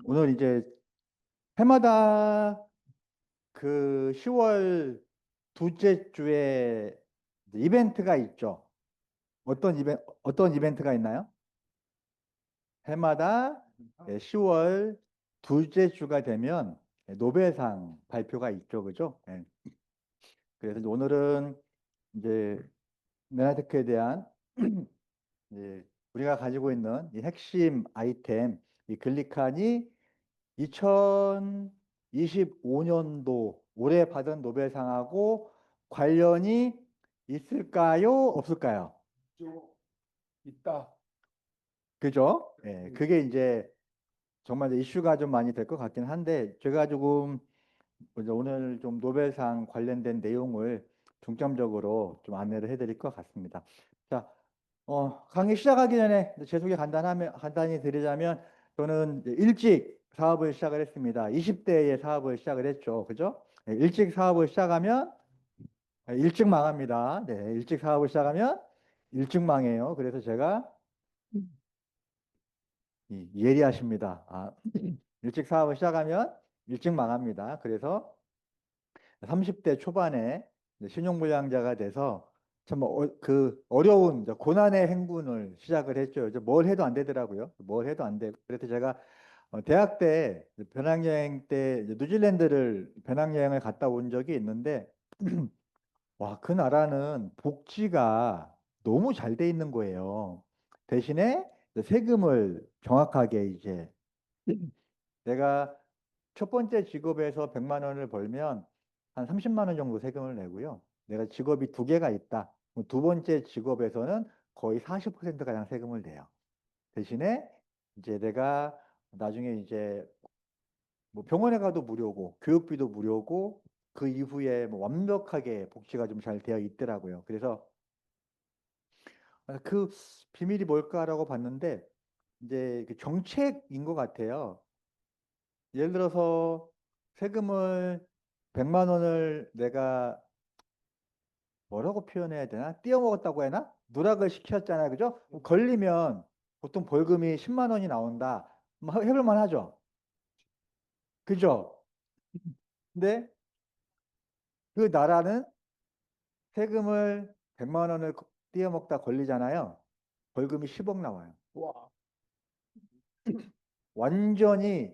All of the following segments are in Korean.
오늘 이제 해마다 그 10월 둘째 주에 이벤트가 있죠. 어떤 이벤트가 있나요? 해마다 10월 둘째 주가 되면 노벨상 발표가 있죠. 그죠? 예. 그래서 오늘은 이제 메나테크에 대한 이제 우리가 가지고 있는 이 핵심 아이템, 이 글리칸이 2025년도 올해 받은 노벨상하고 관련이 있을까요? 없을까요? 좀 있다. 그죠? 예, 그게 이제 정말 이제 이슈가 좀 많이 될 것 같긴 한데 제가 조금 이제 오늘 좀 노벨상 관련된 내용을 중점적으로 좀 안내를 해드릴 것 같습니다. 자, 강의 시작하기 전에 제 소개 간단히 드리자면 저는 이제 일찍 사업을 시작을 했습니다. 20대에 사업을 시작을 했죠. 그죠? 네, 일찍 사업을 시작하면 일찍 망합니다. 네, 일찍 사업을 시작하면 일찍 망해요. 그래서 제가 예리하십니다. 일찍 사업을 시작하면 일찍 망합니다. 그래서 30대 초반에 이제 신용불량자가 돼서 참 그 어려운 이제 고난의 행군을 시작을 했죠. 이제 뭘 해도 안 되더라고요. 뭘 해도 안 돼. 그래서 제가 대학 때 배낭여행 때 이제 뉴질랜드를 배낭여행을 갔다 온 적이 있는데 와, 그 나라는 복지가 너무 잘 돼 있는 거예요. 대신에 이제 세금을 정확하게 이제 내가 첫 번째 직업에서 100만 원을 벌면 한 30만 원 정도 세금을 내고요. 내가 직업이 두 개가 있다. 그럼 두 번째 직업에서는 거의 40% 가량 세금을 내요. 대신에 이제 내가 나중에 이제 뭐 병원에 가도 무료고 교육비도 무료고 그 이후에 뭐 완벽하게 복지가 좀 잘 되어 있더라고요. 그래서 그 비밀이 뭘까라고 봤는데 이제 그 정책인 것 같아요. 예를 들어서 세금을 100만 원을 내가 뭐라고 표현해야 되나? 띄어먹었다고 해나? 누락을 시켰잖아요. 그죠? 걸리면 보통 벌금이 10만 원이 나온다. 뭐 해볼 만하죠. 그죠? 근데 그 나라는 세금을 100만 원을 띄어먹다 걸리잖아요. 벌금이 10억 나와요. 와, 완전히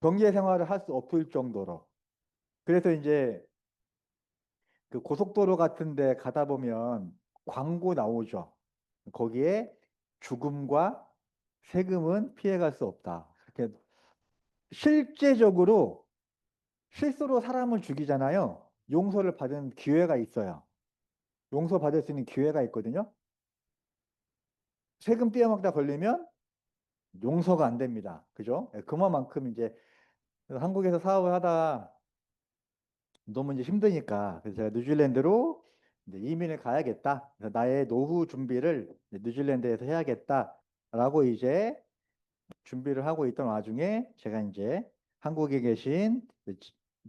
경제 생활을 할 수 없을 정도로. 그래서 이제 그 고속도로 같은 데 가다 보면 광고 나오죠. 거기에 죽음과 세금은 피해갈 수 없다. 이렇게 실제적으로 실수로 사람을 죽이잖아요. 용서를 받은 기회가 있어요. 용서받을 수 있는 기회가 있거든요. 세금 떼어먹다 걸리면 용서가 안 됩니다. 그죠? 그만큼 이제 한국에서 사업을 하다가 너무 이제 힘드니까 그래서 제가 뉴질랜드로 이제 이민을 가야겠다. 그래서 나의 노후 준비를 이제 뉴질랜드에서 해야겠다라고 이제 준비를 하고 있던 와중에 제가 이제 한국에 계신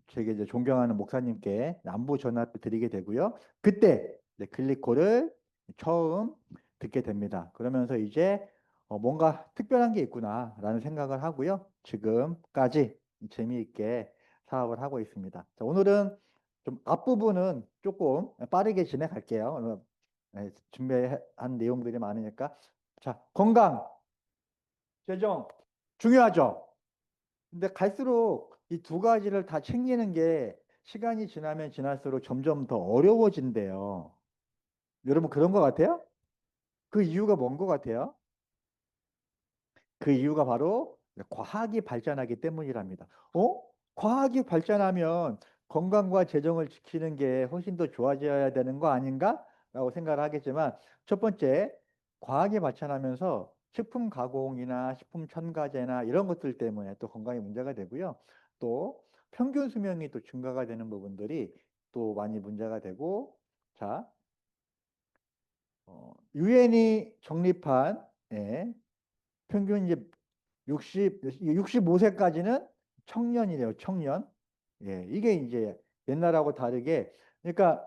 제게 이제 존경하는 목사님께 안부 전화를 드리게 되고요. 그때 이제 글리코를 처음 듣게 됩니다. 그러면서 이제 뭔가 특별한 게 있구나라는 생각을 하고요. 지금까지 재미있게 사업을 하고 있습니다. 자, 오늘은 좀 앞부분은 조금 빠르게 진행할게요. 오늘, 준비한 내용들이 많으니까. 자, 건강. 재정 중요하죠. 근데 갈수록 이 두 가지를 다 챙기는 게 시간이 지나면 지날수록 점점 더 어려워진대요. 여러분 그런 것 같아요? 그 이유가 뭔 것 같아요? 그 이유가 바로 과학이 발전하기 때문이랍니다. 과학이 발전하면 건강과 재정을 지키는 게 훨씬 더 좋아져야 되는 거 아닌가? 라고 생각을 하겠지만 첫 번째, 과학이 발전하면서 식품 가공이나 식품 첨가제나 이런 것들 때문에 또 건강에 문제가 되고요. 또 평균 수명이 또 증가가 되는 부분들이 또 많이 문제가 되고 자, 유엔이 정립한 평균 이제 65세까지는 청년이래요, 청년. 예, 이게 이제 옛날하고 다르게, 그러니까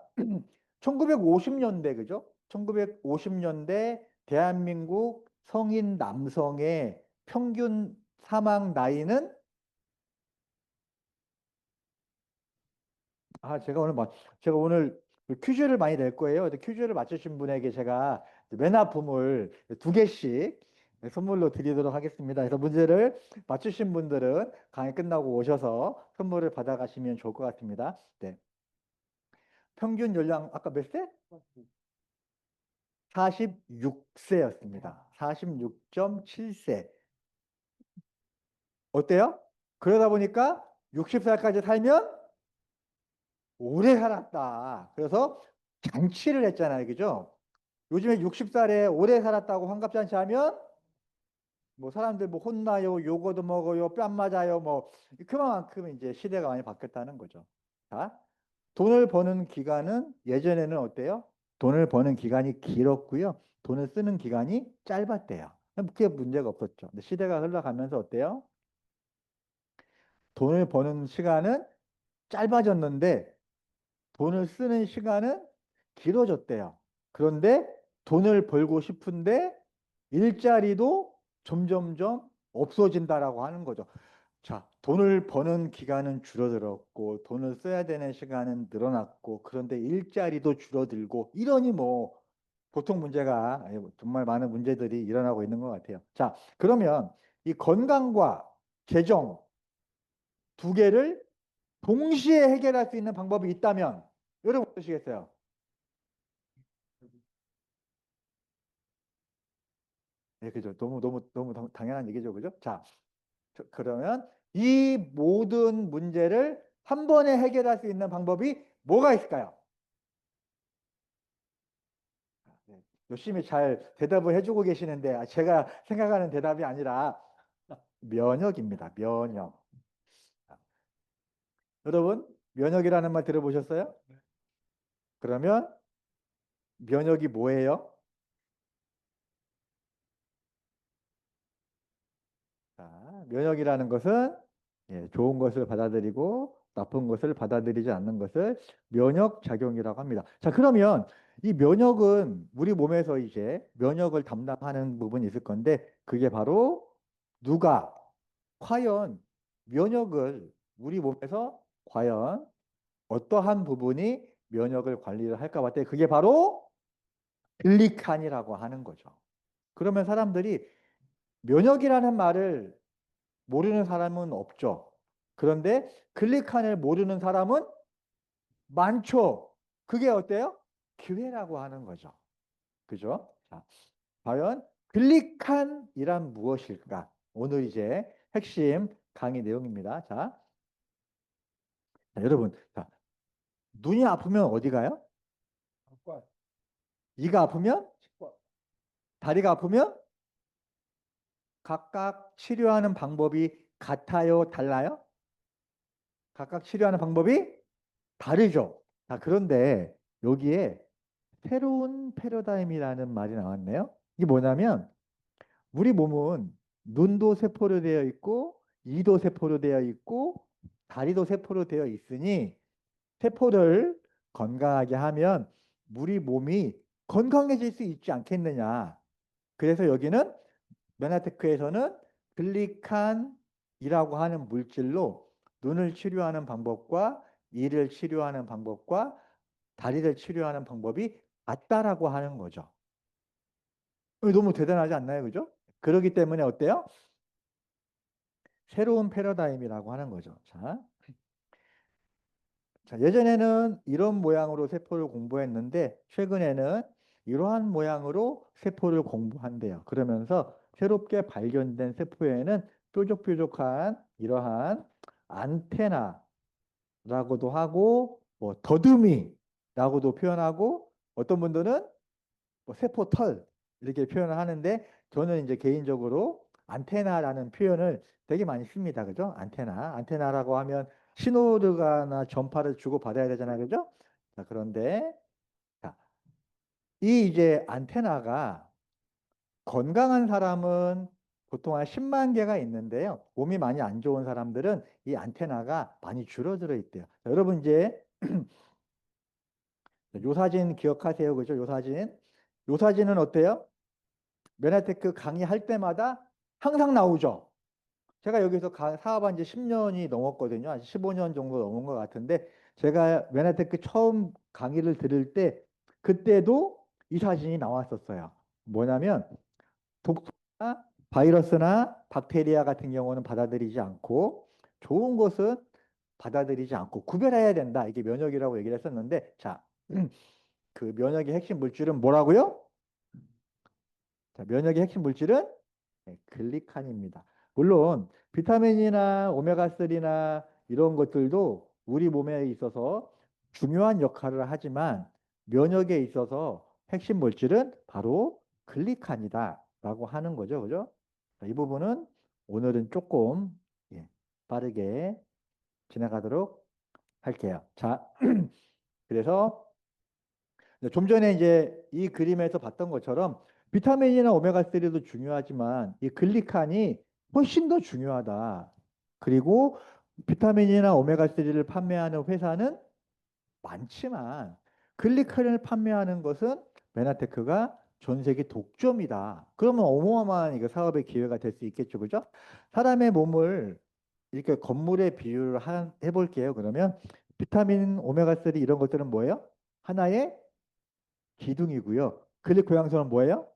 1950년대, 그죠? 1950년대 대한민국 성인 남성의 평균 사망 나이는 제가 오늘 퀴즈를 많이 낼 거예요. 근데 퀴즈를 맞추신 분에게 제가 맨아픔을 두 개씩 선물로 드리도록 하겠습니다. 그래서 문제를 맞추신 분들은 강의 끝나고 오셔서 선물을 받아가시면 좋을 것 같습니다. 네. 평균 연령 아까 몇 세? 46세였습니다. 46.7세. 어때요? 그러다 보니까 60살까지 살면 오래 살았다. 그래서 잔치를 했잖아요. 그죠? 요즘에 60살에 오래 살았다고 환갑잔치 하면 뭐 사람들 뭐 혼나요, 요거도 먹어요, 뺨 맞아요, 뭐 그만큼 이제 시대가 많이 바뀌었다는 거죠. 자, 돈을 버는 기간은 예전에는 어때요? 돈을 버는 기간이 길었고요. 돈을 쓰는 기간이 짧았대요. 그게 문제가 없었죠. 근데 시대가 흘러가면서 어때요? 돈을 버는 시간은 짧아졌는데 돈을 쓰는 시간은 길어졌대요. 그런데 돈을 벌고 싶은데 일자리도 점점점 없어진다라고 하는 거죠. 자, 돈을 버는 기간은 줄어들었고, 돈을 써야 되는 시간은 늘어났고, 그런데 일자리도 줄어들고, 이러니 뭐, 보통 문제가, 정말 많은 문제들이 일어나고 있는 것 같아요. 자, 그러면 이 건강과 재정 두 개를 동시에 해결할 수 있는 방법이 있다면, 여러분 어떠시겠어요? 네, 그죠. 너무 당연한 얘기죠. 그죠? 자, 그러면 이 모든 문제를 한 번에 해결할 수 있는 방법이 뭐가 있을까요? 네, 열심히 잘 대답을 해주고 계시는데 제가 생각하는 대답이 아니라 면역입니다. 면역. 여러분, 면역이라는 말 들어보셨어요? 그러면 면역이 뭐예요? 자, 면역이라는 것은 좋은 것을 받아들이고 나쁜 것을 받아들이지 않는 것을 면역 작용이라고 합니다. 자, 그러면 이 면역은 우리 몸에서 이제 면역을 담당하는 부분이 있을 건데 그게 바로 누가 과연 면역을 우리 몸에서 과연 어떠한 부분이 면역을 관리를 할까 봤더니 그게 바로 글리칸이라고 하는 거죠. 그러면 사람들이 면역이라는 말을 모르는 사람은 없죠. 그런데 글리칸을 모르는 사람은 많죠. 그게 어때요? 기회라고 하는 거죠. 그죠? 자, 과연 글리칸이란 무엇일까? 오늘 이제 핵심 강의 내용입니다. 여러분, 눈이 아프면 어디 가요? 치과, 이가 아프면? 치과. 다리가 아프면? 각각 치료하는 방법이 같아요? 달라요? 각각 치료하는 방법이 다르죠. 자, 그런데 여기에 새로운 패러다임이라는 말이 나왔네요. 이게 뭐냐면 우리 몸은 눈도 세포로 되어 있고 이도 세포로 되어 있고 다리도 세포로 되어 있으니 세포를 건강하게 하면 우리 몸이 건강해질 수 있지 않겠느냐. 그래서 여기는 메나테크에서는 글리칸이라고 하는 물질로 눈을 치료하는 방법과 이를 치료하는 방법과 다리를 치료하는 방법이 같다라고 하는 거죠. 너무 대단하지 않나요? 그죠? 그렇기 때문에 어때요? 새로운 패러다임이라고 하는 거죠. 자, 예전에는 이런 모양으로 세포를 공부했는데 최근에는 이러한 모양으로 세포를 공부한대요. 그러면서 새롭게 발견된 세포에는 뾰족뾰족한 이러한 안테나라고도 하고 뭐 더듬이라고도 표현하고 어떤 분들은 뭐 세포털 이렇게 표현을 하는데 저는 이제 개인적으로 안테나라는 표현을 되게 많이 씁니다. 그죠? 안테나. 안테나라고 하면 신호르가나 전파를 주고 받아야 되잖아요. 그죠? 자, 그런데 자, 이 이제 안테나가 건강한 사람은 보통 한 10만 개가 있는데요. 몸이 많이 안 좋은 사람들은 이 안테나가 많이 줄어들어 있대요. 자, 여러분 이제 요 사진 기억하세요. 그죠? 요 사진. 요 사진은 어때요? 메나테크 강의할 때마다 항상 나오죠. 제가 여기서 사업한 지 10년이 넘었거든요. 한 15년 정도 넘은 것 같은데 제가 메나테크 처음 강의를 들을 때 그때도 이 사진이 나왔었어요. 뭐냐면 독소나 바이러스나 박테리아 같은 경우는 받아들이지 않고 좋은 것은 받아들이지 않고 구별해야 된다. 이게 면역이라고 얘기를 했었는데 자, 그 면역의 핵심 물질은 뭐라고요? 자, 면역의 핵심 물질은 네, 글리칸입니다. 물론 비타민이나 오메가3나 이런 것들도 우리 몸에 있어서 중요한 역할을 하지만 면역에 있어서 핵심 물질은 바로 글리칸이다라고 하는 거죠. 그죠? 자, 이 부분은 오늘은 조금 예, 빠르게 지나가도록 할게요. 자, 그래서 좀 전에 이제 이 그림에서 봤던 것처럼 비타민이나 오메가3도 중요하지만 이 글리칸이 훨씬 더 중요하다. 그리고 비타민이나 오메가3를 판매하는 회사는 많지만 글리칸을 판매하는 것은 메나테크가 전 세계 독점이다. 그러면 어마어마한 이거 사업의 기회가 될 수 있겠죠. 그죠? 사람의 몸을 이렇게 건물에 비유를 해볼게요. 그러면 비타민, 오메가3 이런 것들은 뭐예요? 하나의 기둥이고요. 클릭 고양선은 뭐예요?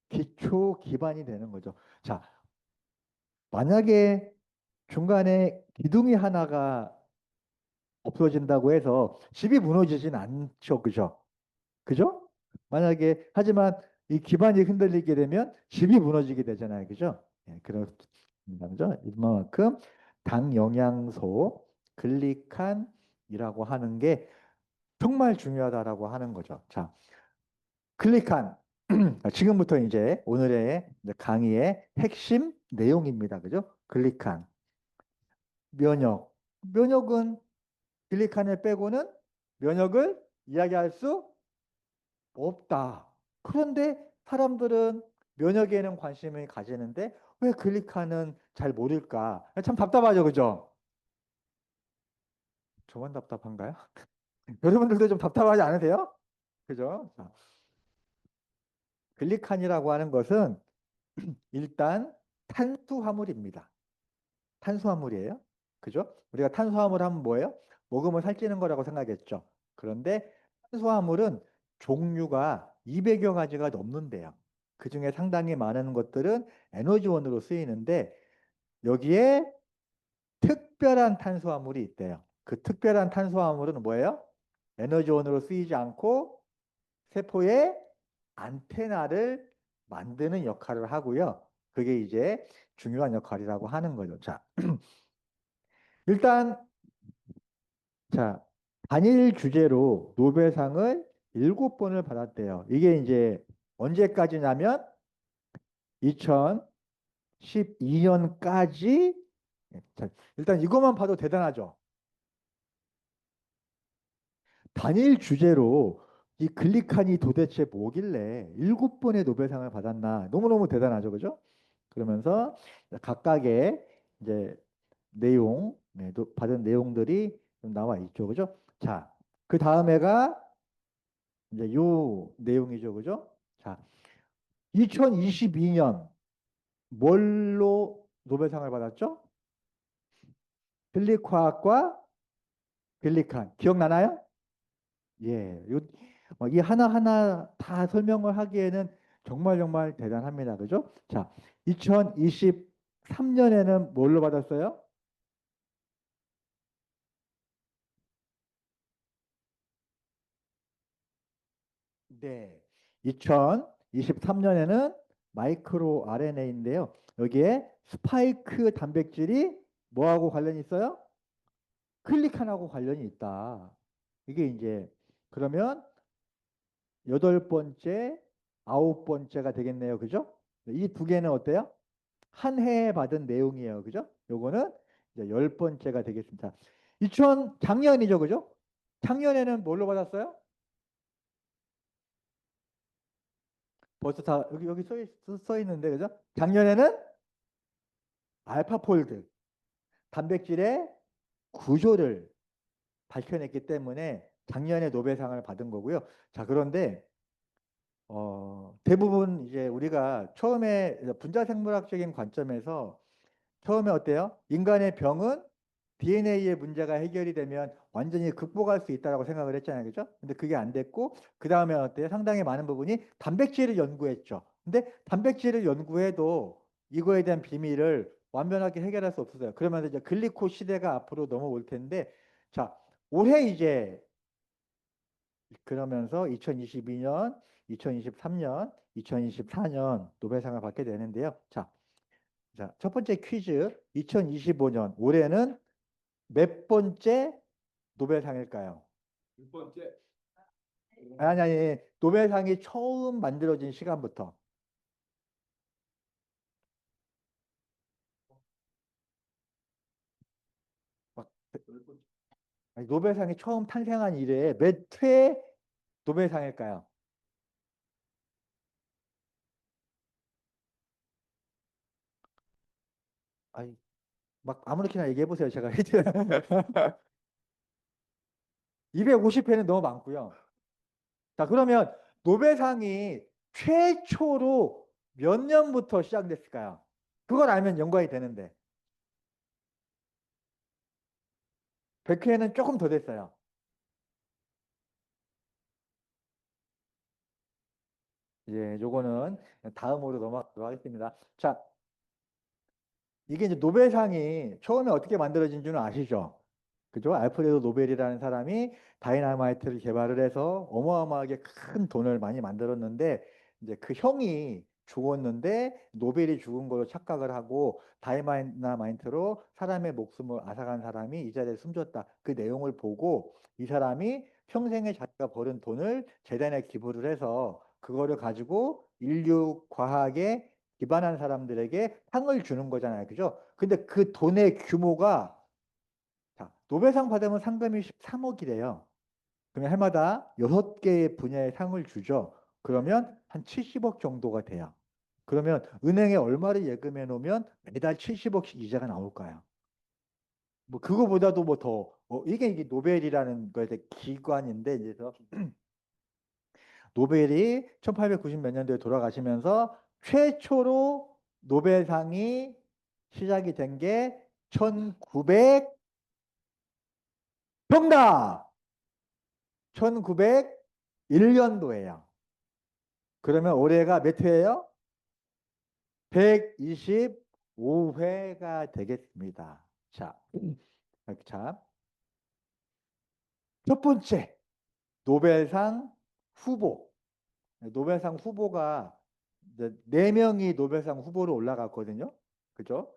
기초 기반이 되는 거죠. 자, 만약에 중간에 기둥이 하나가 없어진다고 해서 집이 무너지진 않죠. 그죠? 그죠? 만약에 하지만 이 기반이 흔들리게 되면 집이 무너지게 되잖아요. 그죠? 예, 그렇습니다. 그죠? 이만큼 당 영양소 글리칸이라고 하는 게 정말 중요하다라고 하는 거죠. 자, 클릭한 지금부터 이제 오늘의 이제 강의의 핵심 내용입니다. 그죠? 글리칸, 면역. 면역은 글리칸을 빼고는 면역을 이야기할 수 없다. 그런데 사람들은 면역에는 관심을 가지는데 왜 글리칸은 잘 모를까? 참 답답하죠, 그죠? 저만 답답한가요? 여러분들도 좀 답답하지 않으세요? 그죠? 자, 글리칸이라고 하는 것은 일단 탄수화물입니다. 탄수화물이에요. 그죠? 우리가 탄수화물 하면 뭐예요? 먹으면 살찌는 거라고 생각했죠. 그런데 탄수화물은 종류가 200여 가지가 넘는데요. 그 중에 상당히 많은 것들은 에너지원으로 쓰이는데 여기에 특별한 탄수화물이 있대요. 그 특별한 탄수화물은 뭐예요? 에너지원으로 쓰이지 않고 세포의 안테나를 만드는 역할을 하고요. 그게 이제 중요한 역할이라고 하는 거죠. 자, 일단 자, 단일 주제로 노벨상을 7번을 받았대요. 이게 이제 언제까지냐면 2012년까지 자, 일단 이것만 봐도 대단하죠. 단일 주제로 이 글리칸이 도대체 뭐길래 7번의 노벨상을 받았나 너무너무 대단하죠. 그죠? 그러면서 각각의 이제 내용, 네, 받은 내용들이 좀 나와 있죠. 그죠? 자, 그 다음에가 이제 요 내용이죠. 그죠? 자, 2022년 뭘로 노벨상을 받았죠? 필립과학과 빌리칸. 기억나나요? 예. 이 하나하나 다 설명을 하기에는 정말 정말 대단합니다. 그죠? 자, 2023년에는 뭘로 받았어요? 네. 2023년에는 마이크로 RNA인데요. 여기에 스파이크 단백질이 뭐하고 관련이 있어요? 클릭한하고 관련이 있다. 이게 이제 그러면 8번째, 9번째가 되겠네요. 그죠? 이 두 개는 어때요? 한 해에 받은 내용이에요. 그죠? 요거는 이제 10번째가 되겠습니다. 2000 작년이죠. 그죠? 작년에는 뭘로 받았어요? 벌써 다 여기 써 있는데 그죠? 작년에는 알파폴드 단백질의 구조를 밝혀냈기 때문에 작년에 노벨상을 받은 거고요. 자, 그런데 대부분 이제 우리가 처음에 분자생물학적인 관점에서 처음에 어때요? 인간의 병은 DNA의 문제가 해결이 되면 완전히 극복할 수 있다라고 생각을 했잖아요. 그죠? 근데 그게 안 됐고, 그 다음에 어때요? 상당히 많은 부분이 단백질을 연구했죠. 근데 단백질을 연구해도 이거에 대한 비밀을 완전하게 해결할 수 없었어요. 그러면서 이제 글리코 시대가 앞으로 넘어올 텐데, 자, 올해 이제 그러면서 2022년, 2023년, 2024년 노벨상을 받게 되는데요. 첫 번째 퀴즈. 2025년 올해는 몇 번째 노벨상일까요? 6번째. 아니, 노벨상이 처음 만들어진 시간부터. 막, 아니, 노벨상이 처음 탄생한 이래 몇 회 노벨상일까요? 아니, 막 아무렇게나 얘기해 보세요. 제가 250회는 너무 많고요. 자, 그러면 노벨상이 최초로 몇 년부터 시작됐을까요? 그걸 알면 연관이 되는데. 100회는 조금 더 됐어요. 예, 요거는 다음으로 넘어가도록 하겠습니다. 자, 이게 이제 노벨상이 처음에 어떻게 만들어진 줄은 아시죠? 그죠? 알프레도 노벨이라는 사람이 다이나마이트를 개발을 해서 어마어마하게 큰 돈을 많이 만들었는데 이제 그 형이 죽었는데 노벨이 죽은 걸로 착각을 하고 다이나마이트로 사람의 목숨을 앗아간 사람이 이 자리에 숨졌다. 그 내용을 보고 이 사람이 평생에 자기가 벌은 돈을 재단에 기부를 해서 그거를 가지고 인류 과학에 기반한 사람들에게 상을 주는 거잖아요. 그죠? 근데 그 돈의 규모가 자, 노벨상 받으면 상금이 13억이래요. 그러면 해마다 6개의 분야의 상을 주죠. 그러면 한 70억 정도가 돼요. 그러면 은행에 얼마를 예금해 놓으면 매달 70억씩 이자가 나올까요? 뭐 그거보다도 뭐 더, 이게 노벨이라는 거에 대해 기관인데 이제 노벨이 1890 몇 년도에 돌아가시면서 최초로 노벨상이 시작이 된 게 1900, 정답! 1901년도예요. 그러면 올해가 몇 회예요? 125회가 되겠습니다. 자, 첫 번째 노벨상 후보. 노벨상 후보가 이제 네 명이 노벨상 후보로 올라갔거든요. 그죠?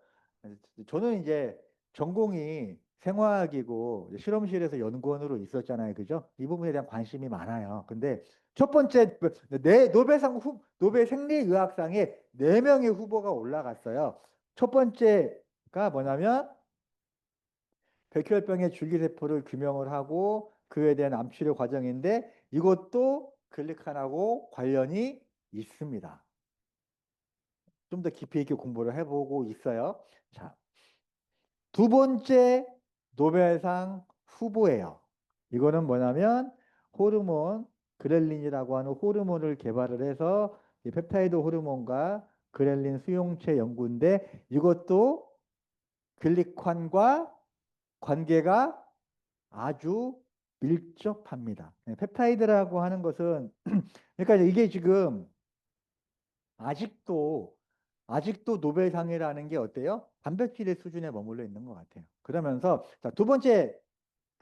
저는 이제 전공이 생화학이고 이제 실험실에서 연구원으로 있었잖아요. 그죠? 이 부분에 대한 관심이 많아요. 근데 첫 번째 노벨 생리의학상에 네 명의 후보가 올라갔어요. 첫 번째가 뭐냐면 백혈병의 줄기세포를 규명을 하고 그에 대한 암치료 과정인데 이것도 글리칸하고 관련이 있습니다. 좀 더 깊이 있게 공부를 해보고 있어요. 자, 두 번째 노벨상 후보예요. 이거는 뭐냐면 호르몬, 그렐린이라고 하는 호르몬을 개발을 해서 이 펩타이드 호르몬과 그렐린 수용체 연구인데 이것도 글리칸과 관계가 아주 밀접합니다. 펩타이드라고 하는 것은 그러니까 이게 지금 아직도 아직도 노벨상이라는 게 어때요? 단백질의 수준에 머물러 있는 것 같아요. 그러면서 자, 두 번째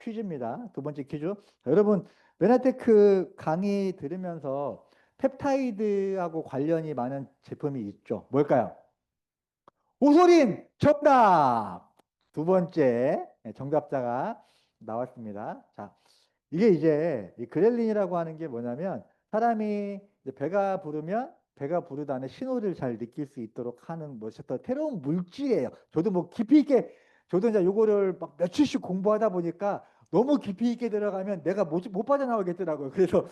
퀴즈입니다. 두 번째 퀴즈. 자, 여러분 메나테크 강의 들으면서 펩타이드하고 관련이 많은 제품이 있죠. 뭘까요? 오소린 정답. 두 번째 정답자가 나왔습니다. 자, 이게 이제 이 그렐린이라고 하는 게 뭐냐면 사람이 이제 배가 부르다는 신호를 잘 느낄 수 있도록 하는 뭐 어떤 새로운 물질이에요. 저도 뭐 깊이 있게 저도 이제 요거를 막 며칠씩 공부하다 보니까 너무 깊이 있게 들어가면 내가 못 빠져나오겠더라고요. 그래서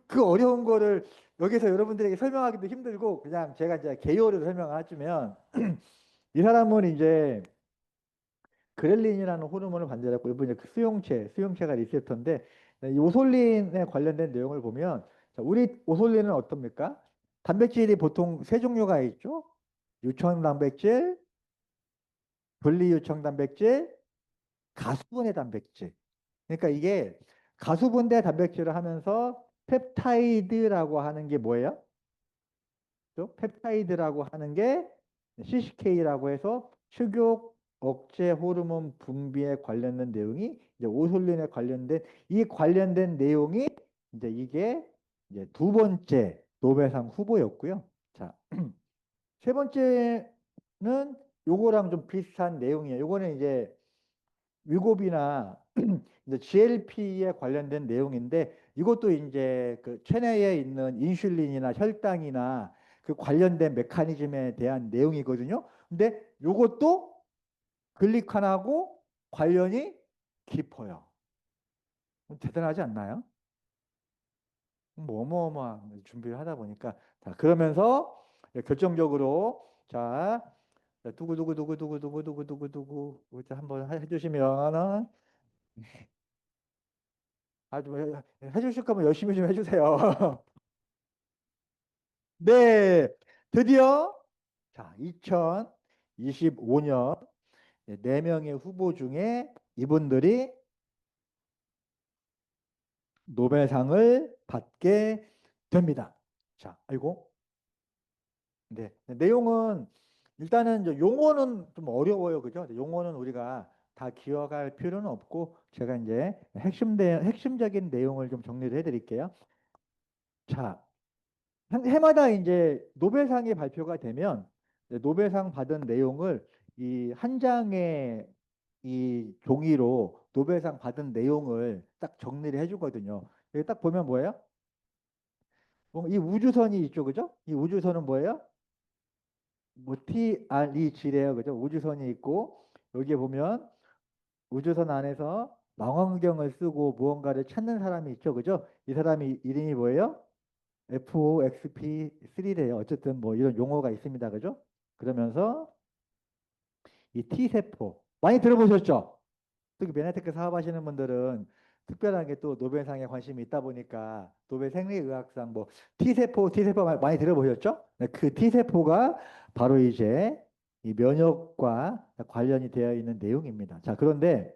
그 어려운 거를 여기서 여러분들에게 설명하기도 힘들고 그냥 제가 이제 개요를 설명하자면 이 사람은 이제 그렐린이라는 호르몬을 관절했고 일본 이제 그 수용체가 리셉터인데 이 오솔린에 관련된 내용을 보면 자, 우리 오솔리는 어떻습니까? 단백질이 보통 세 종류가 있죠. 유청 단백질, 분리유청 단백질, 가수분해 단백질. 그러니까 이게 가수분해 단백질을 하면서 펩타이드라고 하는 게 뭐예요? 또 펩타이드라고 하는 게 CCK라고 해서 식욕 억제 호르몬 분비에 관련된 내용이 이제 오솔린에 관련된 이 관련된 내용이 이제 이게 이제 두 번째 노벨상 후보였고요. 자, 세 번째는 요거랑 좀 비슷한 내용이에요. 요거는 이제 위고비나 이제 GLP에 관련된 내용인데 이것도 이제 그 체내에 있는 인슐린이나 혈당이나 그 관련된 메커니즘에 대한 내용이거든요. 근데 요것도 글리칸하고 관련이 깊어요. 대단하지 않나요? 뭐 어마어마한 준비를 하다 보니까 자 그러면서 결정적으로 자 두구두구두구두구두구두구두구 한번 해주시면은 아주 해주실 거면 열심히 좀 해주세요. 네, 드디어 자 2025년 네 명의 후보 중에 이분들이 노벨상을 받게 됩니다. 자, 아이고. 네. 내용은 일단은 이제 용어는 좀 어려워요. 그죠? 용어는 우리가 다 기억할 필요는 없고 제가 이제 핵심적인 내용을 좀 정리를 해 드릴게요. 자, 해마다 이제 노벨상이 발표가 되면 이제 노벨상 받은 내용을 이 한 장의 이 종이로 노벨상 받은 내용을 딱 정리를 해주거든요. 여기 딱 보면 뭐예요? 이 우주선이 있죠, 그죠? 이 우주선은 뭐예요? 뭐 TREG래요, 그죠? 우주선이 있고 여기에 보면 우주선 안에서 망원경을 쓰고 무언가를 찾는 사람이 있죠, 그죠? 이 사람이 이름이 뭐예요? FOXP3래요. 어쨌든 뭐 이런 용어가 있습니다, 그죠? 그러면서 이 T세포 많이 들어보셨죠? 특히 메네테크 사업하시는 분들은 특별하게 또 노벨상에 관심이 있다 보니까 노벨 생리의학상 뭐 T세포 많이 들어보셨죠? 네, 그 T세포가 바로 이제 이 면역과 관련이 되어 있는 내용입니다. 자, 그런데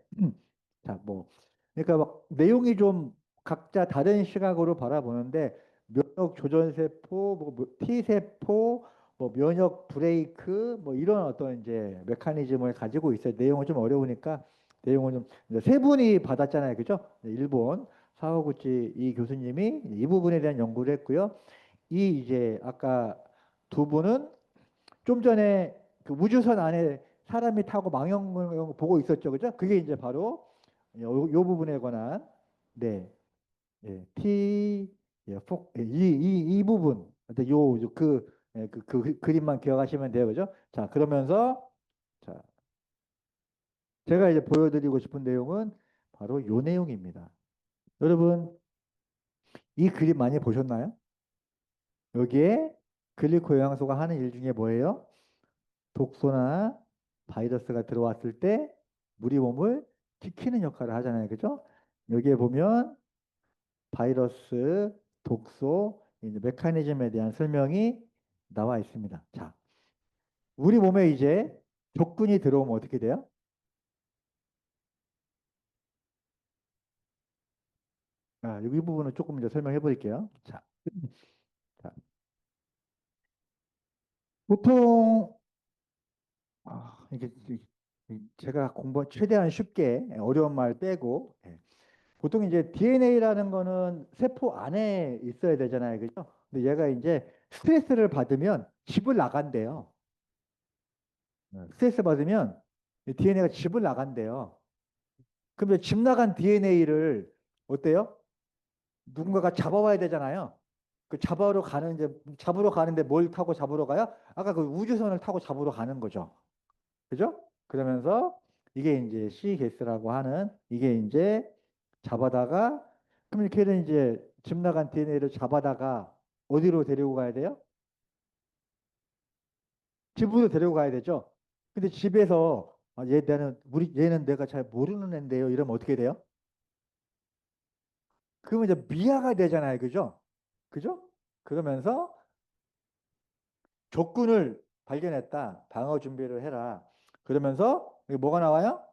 자, 뭐 그러니까 막 내용이 좀 각자 다른 시각으로 바라보는데 면역 조전세포, 뭐 T세포, 뭐 면역 브레이크, 뭐 이런 어떤 이제 메커니즘을 가지고 있어요. 내용은 좀 어려우니까 내용은 좀 이제 세 분이 받았잖아요, 그죠? 일본 사와구치 이 교수님이 이 부분에 대한 연구를 했고요. 이 이제 아까 두 분은 좀 전에 그 우주선 안에 사람이 타고 망원경 보고 있었죠, 그죠? 그게 이제 바로 요 부분에 관한 네, 예, T, 예, 이 부분, 그 그림만 기억하시면 돼요, 그죠? 자, 그러면서 자, 제가 이제 보여드리고 싶은 내용은 바로 요 내용입니다. 여러분, 이 그림 많이 보셨나요? 여기에 글리코 영양소가 하는 일 중에 뭐예요? 독소나 바이러스가 들어왔을 때 우리 몸을 지키는 역할을 하잖아요, 그죠? 여기에 보면 바이러스, 독소, 이제 메커니즘에 대한 설명이 나와 있습니다. 자, 우리 몸에 이제 적군이 들어오면 어떻게 돼요? 아, 여기 부분은 조금 이제 설명해 드릴게요. 자, 자, 보통 제가 공부 최대한 쉽게 어려운 말 빼고 보통 이제 DNA라는 거는 세포 안에 있어야 되잖아요, 그죠? 근데 얘가 이제 스트레스를 받으면 집을 나간대요. 스트레스 받으면 DNA가 집을 나간대요. 그럼 이제 집 나간 DNA를 어때요? 누군가가 잡아와야 되잖아요. 그 잡으러 가는데 뭘 타고 잡으러 가요? 아까 그 우주선을 타고 잡으러 가는 거죠. 그죠? 그러면서 이게 이제 C게스라고 하는 이게 이제 잡아다가 그럼 이렇게는 이제 집 나간 DNA를 잡아다가 어디로 데리고 가야 돼요? 집으로 데리고 가야 되죠. 근데 집에서 얘는 내가 잘 모르는 애인데요. 이러면 어떻게 돼요? 그러면 이제 미아가 되잖아요. 그죠? 그죠? 그러면서 적군을 발견했다. 방어 준비를 해라. 그러면서 여기 뭐가 나와요?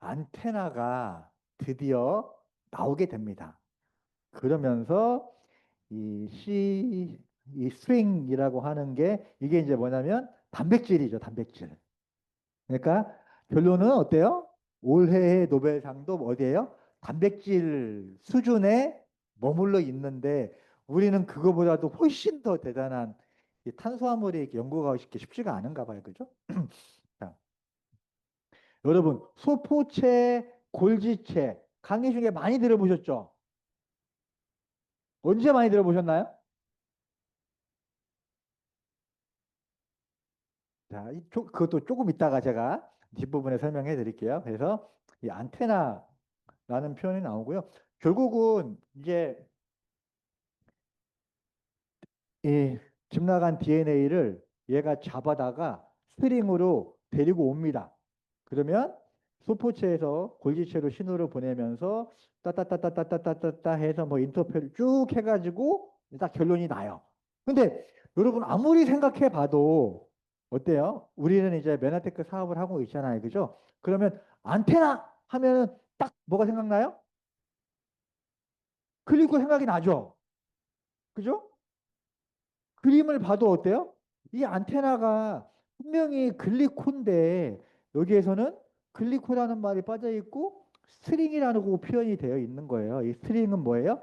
안테나가 드디어 나오게 됩니다. 그러면서 이 스트링이라고 하는 게 이게 이제 뭐냐면 단백질이죠, 단백질. 그러니까 결론은 어때요? 올해의 노벨상도 어디예요? 단백질 수준에 머물러 있는데 우리는 그거보다도 훨씬 더 대단한 이 탄수화물이 연구가 쉽지가 않은가 봐요. 그죠? 자, 여러분, 소포체, 골지체 강의 중에 많이 들어보셨죠? 언제 많이 들어보셨나요? 자, 그것도 조금 이따가 제가 뒷부분에 설명해 드릴게요. 그래서 이 안테나라는 표현이 나오고요. 결국은 이제 이 집 나간 DNA를 얘가 잡아다가 스트링으로 데리고 옵니다. 그러면 소포체에서 골지체로 신호를 보내면서 따따따따따따따따 해서 뭐 인터페를 쭉 해가지고 딱 결론이 나요. 근데 여러분 아무리 생각해 봐도 어때요? 우리는 이제 메나테크 사업을 하고 있잖아요. 그죠? 그러면 안테나 하면은 딱 뭐가 생각나요? 글리코 생각이 나죠? 그죠? 그림을 봐도 어때요? 이 안테나가 분명히 글리코인데 여기에서는 글리코라는 말이 빠져 있고 스트링이라는 거 표현이 되어 있는 거예요. 이 스트링은 뭐예요?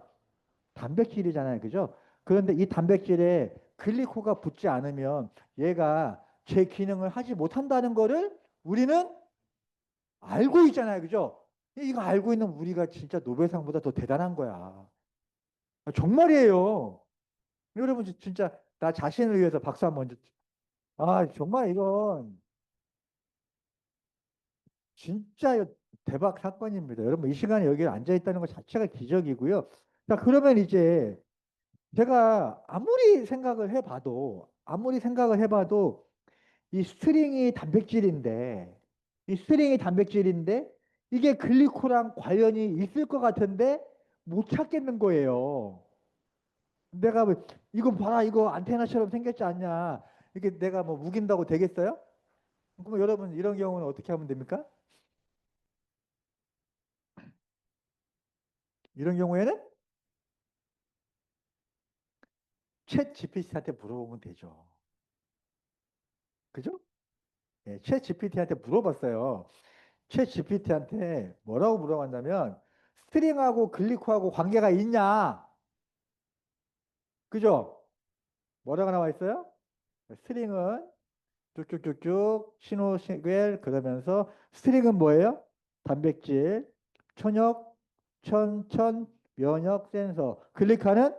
단백질이잖아요. 그죠? 그런데 이 단백질에 글리코가 붙지 않으면 얘가 제 기능을 하지 못한다는 거를 우리는 알고 있잖아요. 그죠? 이거 알고 있는 우리가 진짜 노벨상보다 더 대단한 거야. 정말이에요. 여러분 진짜 나 자신을 위해서 박수 한번 정말 이건 진짜 대박 사건입니다. 여러분 이 시간에 여기 앉아 있다는 것 자체가 기적이고요. 자, 그러면 이제 제가 아무리 생각을 해봐도 이 스트링이 단백질인데 이게 글리코랑 관련이 있을 것 같은데 못 찾겠는 거예요. 내가 뭐 이거 봐라 이거 안테나처럼 생겼지 않냐 이게 내가 뭐 우긴다고 되겠어요? 그럼 여러분 이런 경우는 어떻게 하면 됩니까? 이런 경우에는 챗 GPT한테 물어보면 되죠. 그죠? 예, 챗 GPT한테 물어봤어요. 챗 GPT한테 뭐라고 물어봤냐면 스트링하고 글리코하고 관계가 있냐? 그죠? 뭐라고 나와 있어요? 스트링은 쭉쭉쭉쭉 신호 시계 그러면서 스트링은 뭐예요? 단백질, 천역, 면역 센서. 글리카는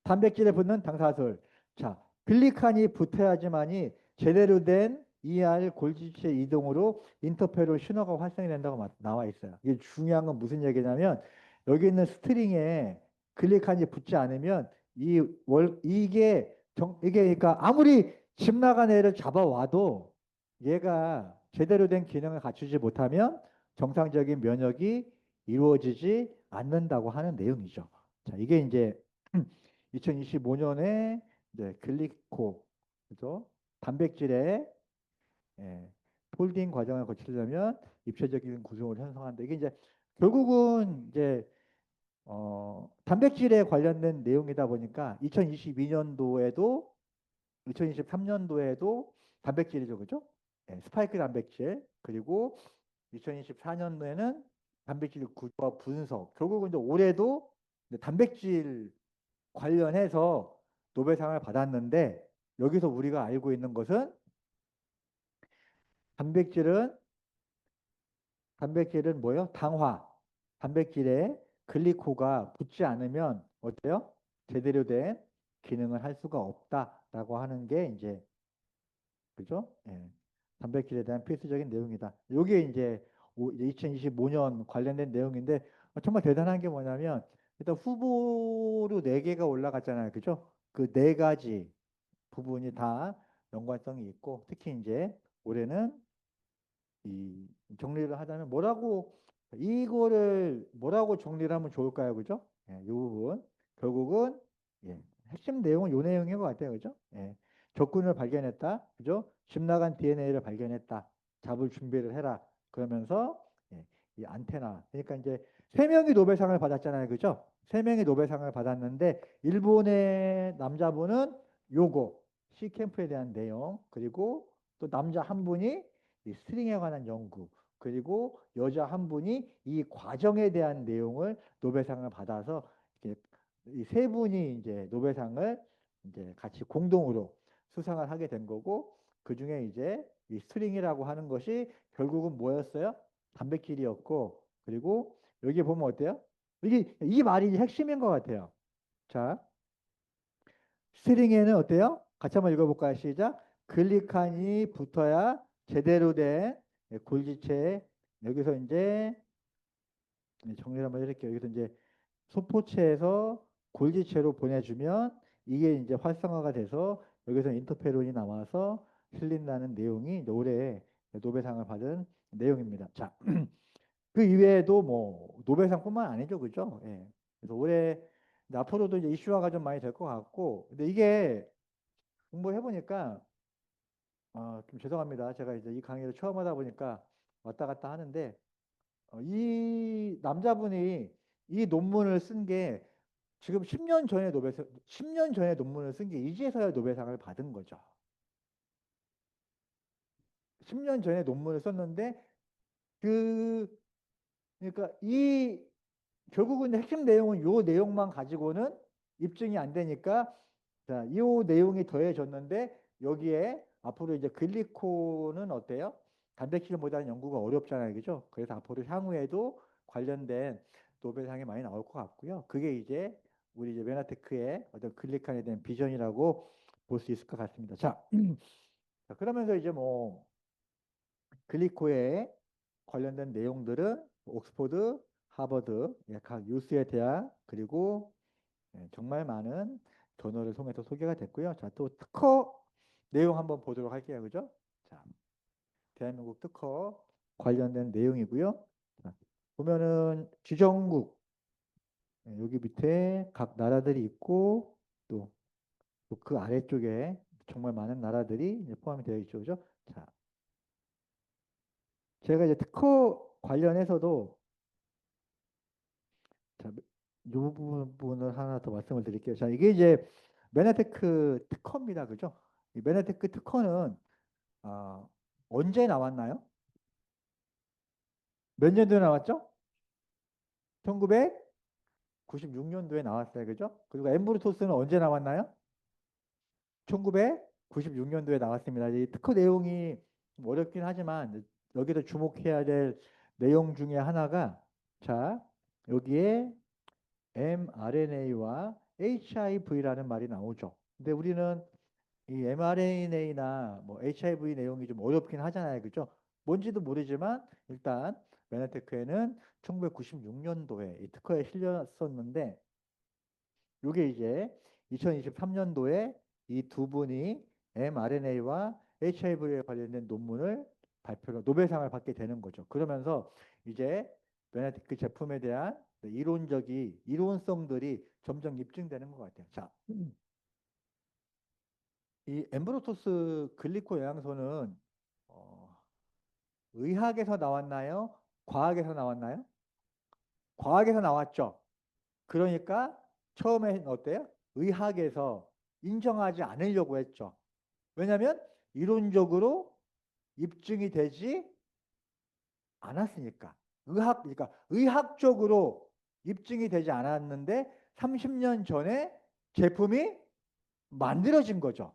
단백질에 붙는 당사술. 자, 글리칸이 붙어야지만이 제대로 된 ER 골지체 이동으로 인터페론 신호가 활성이 된다고 나와 있어요. 이게 중요한 건 무슨 얘기냐면 여기 있는 스트링에 글리칸이 붙지 않으면 이게 그러니까 아무리 집 나간 애를 잡아와도 얘가 제대로 된 기능을 갖추지 못하면 정상적인 면역이 이루어지지 않는다고 하는 내용이죠. 자, 이게 이제 2025년에 이제 글리코, 그죠? 단백질의 예, 폴딩 과정을 거치려면 입체적인 구성을 형성한다. 이게 이제 결국은 이제 단백질에 관련된 내용이다 보니까 2023년도에도 단백질이죠, 그죠? 예, 스파이크 단백질 그리고 2024년도에는 단백질 구조와 분석. 결국은 이제 올해도 이제 단백질 관련해서 노벨상을 받았는데 여기서 우리가 알고 있는 것은 단백질은 단백질은 뭐예요? 당화. 단백질에 글리코가 붙지 않으면 어때요? 제대로 된 기능을 할 수가 없다라고 하는 게 이제 그죠? 예. 단백질에 대한 필수적인 내용이다. 이게 이제 2025년 관련된 내용인데 정말 대단한 게 뭐냐면 일단 후보로 네개가 올라갔잖아요. 그죠? 그 네 가지 부분이 다 연관성이 있고 특히 이제 올해는 이 정리를 하자면 뭐라고 이거를 뭐라고 정리를 하면 좋을까요? 그죠? 예, 이 부분. 결국은, 예, 핵심 내용은 요 내용인 것 같아요. 그죠? 예, 적군을 발견했다. 그죠? 집 나간 DNA를 발견했다. 잡을 준비를 해라. 그러면서, 예, 이 안테나. 그러니까 이제 세 명이 노벨상을 받았잖아요. 그죠? 세 명이 노벨상을 받았는데, 일본의 남자분은 요거, 시캠프에 대한 내용, 그리고 또 남자 한 분이 이 스트링에 관한 연구, 그리고 여자 한 분이 이 과정에 대한 내용을 노벨상을 받아서 이 세 분이 이제 노벨상을 이제 같이 공동으로 수상을 하게 된 거고, 그 중에 이제 이 스트링이라고 하는 것이 결국은 뭐였어요? 단백질이었고, 그리고 여기 보면 어때요? 이게 이 말이 핵심인 것 같아요. 자, 스트링에는 어때요? 같이 한번 읽어볼까요? 시작. 글리칸이 붙어야 제대로 된 골지체. 여기서 이제 정리를 한번 해드릴게요. 여기서 이제 소포체에서 골지체로 보내주면 이게 이제 활성화가 돼서 여기서 인터페론이 나와서 실린다는 내용이 이제 올해 노벨상을 받은 내용입니다. 자, 그 이외에도 뭐 노벨상뿐만 아니죠, 그죠? 예. 그래서 올해 근데 앞으로도 이제 이슈화가 좀 많이 될 것 같고, 근데 이게 공부해 보니까 좀 죄송합니다. 제가 이제 이 강의를 처음 하다 보니까 왔다 갔다 하는데 이 남자분이 이 논문을 쓴 게 지금 10년 전에 10년 전에 논문을 쓴 게 이제서야 노벨상을 받은 거죠. 10년 전에 논문을 썼는데 그 그러니까 이 결국은 핵심 내용은 요 내용만 가지고는 입증이 안 되니까 자, 이 내용이 더해졌는데 여기에 앞으로 이제 글리코는 어때요? 단백질보다는 연구가 어렵잖아요. 그죠? 그래서 앞으로 향후에도 관련된 노벨상이 많이 나올 것 같고요. 그게 이제 우리 이제 메나테크의 어떤 글리칸에 대한 비전이라고 볼 수 있을 것 같습니다. 자, 자, 그러면서 이제 뭐 글리코에 관련된 내용들은 옥스포드, 하버드, 예, 각 유수의 대학 그리고 정말 많은 저널을 통해서 소개가 됐고요. 자, 또 특허 내용 한번 보도록 할게요. 그죠? 자, 대한민국 특허 관련된 내용이고요. 자, 보면은 지정국 여기 밑에 각 나라들이 있고 또 그 아래쪽에 정말 많은 나라들이 이제 포함이 되어 있죠. 그죠? 자, 제가 이제 특허 관련해서도 자, 이 부분을 하나 더 말씀을 드릴게요. 자, 이게 이제 메나테크 특허입니다. 그죠? 이 메나테크 특허는 아, 언제 나왔나요? 몇 년도에 나왔죠? 1996년도에 나왔어요. 그죠? 그리고 엠브루토스는 언제 나왔나요? 1996년도에 나왔습니다. 이 특허 내용이 좀 어렵긴 하지만 여기서 주목해야 될 내용 중에 하나가 자, 여기에 mRNA와 HIV라는 말이 나오죠. 근데 우리는 이 mRNA나 뭐 HIV 내용이 좀 어렵긴 하잖아요. 그죠? 뭔지도 모르지만 일단 메나테크에는 1996년도에 이 특허에 실렸었는데 이게 이제 2023년도에 이 두 분이 mRNA와 HIV에 관련된 논문을 발표로 노벨상을 받게 되는 거죠. 그러면서 이제 메나테크 제품에 대한 이론성들이 점점 입증되는 것 같아요. 자, 이 엠브로토스 글리코 영양소는 어, 의학에서 나왔나요? 과학에서 나왔나요? 과학에서 나왔죠. 그러니까 처음에는 어때요? 의학에서 인정하지 않으려고 했죠. 왜냐하면 이론적으로 입증이 되지 않았으니까. 그러니까 의학적으로 입증이 되지 않았는데 30년 전에 제품이 만들어진 거죠.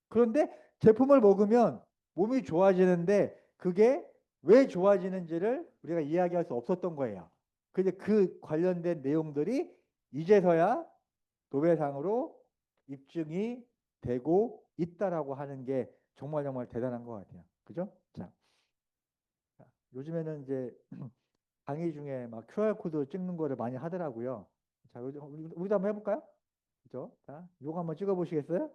그런데 제품을 먹으면 몸이 좋아지는데 그게 왜 좋아지는지를 우리가 이야기할 수 없었던 거예요. 근데 그 관련된 내용들이 이제서야 노벨상으로 입증이 되고 있다라고 하는 게 정말 정말 대단한 것 같아요. 그죠? 자, 요즘에는 이제 강의 중에 막 QR코드 찍는 거를 많이 하더라고요. 자, 우리도 한번 해볼까요? 그죠? 자, 요거 한번 찍어보시겠어요?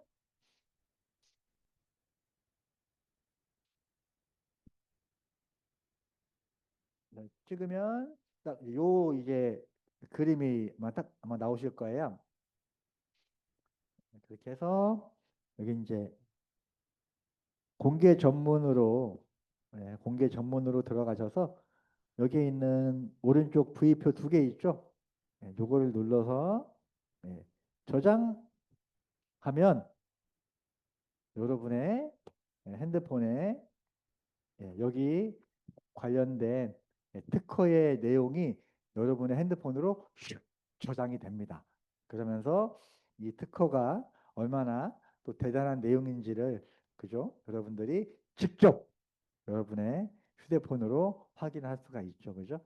네, 찍으면 딱 요 이제 그림이 아마 나오실 거예요. 그렇게 해서 여기 이제 공개 전문으로 공개 전문으로 들어가셔서 여기 있는 오른쪽 V표 두 개 있죠? 요거를 눌러서 예, 저장하면 여러분의 핸드폰에 여기 관련된 특허의 내용이 여러분의 핸드폰으로 슉 저장이 됩니다. 그러면서 이 특허가 얼마나 또 대단한 내용인지를 그죠? 여러분들이 직접 여러분의 휴대폰으로 확인할 수가 있죠. 그죠?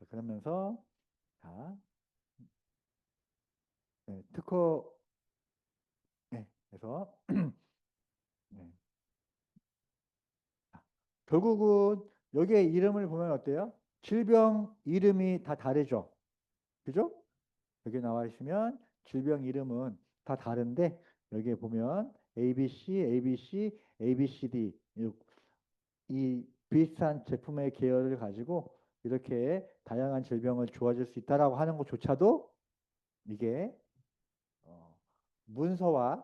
그러면서 자, 특허 그래서 네. 결국은 여기에 이름을 보면 어때요? 질병 이름이 다 다르죠. 그죠? 여기 나와 있으면 질병 이름은 다 다른데 여기에 보면 ABC, ABC, ABCD 이 비슷한 제품의 계열을 가지고 이렇게 다양한 질병을 주어질 수 있다라고 하는 것조차도 이게 어, 문서와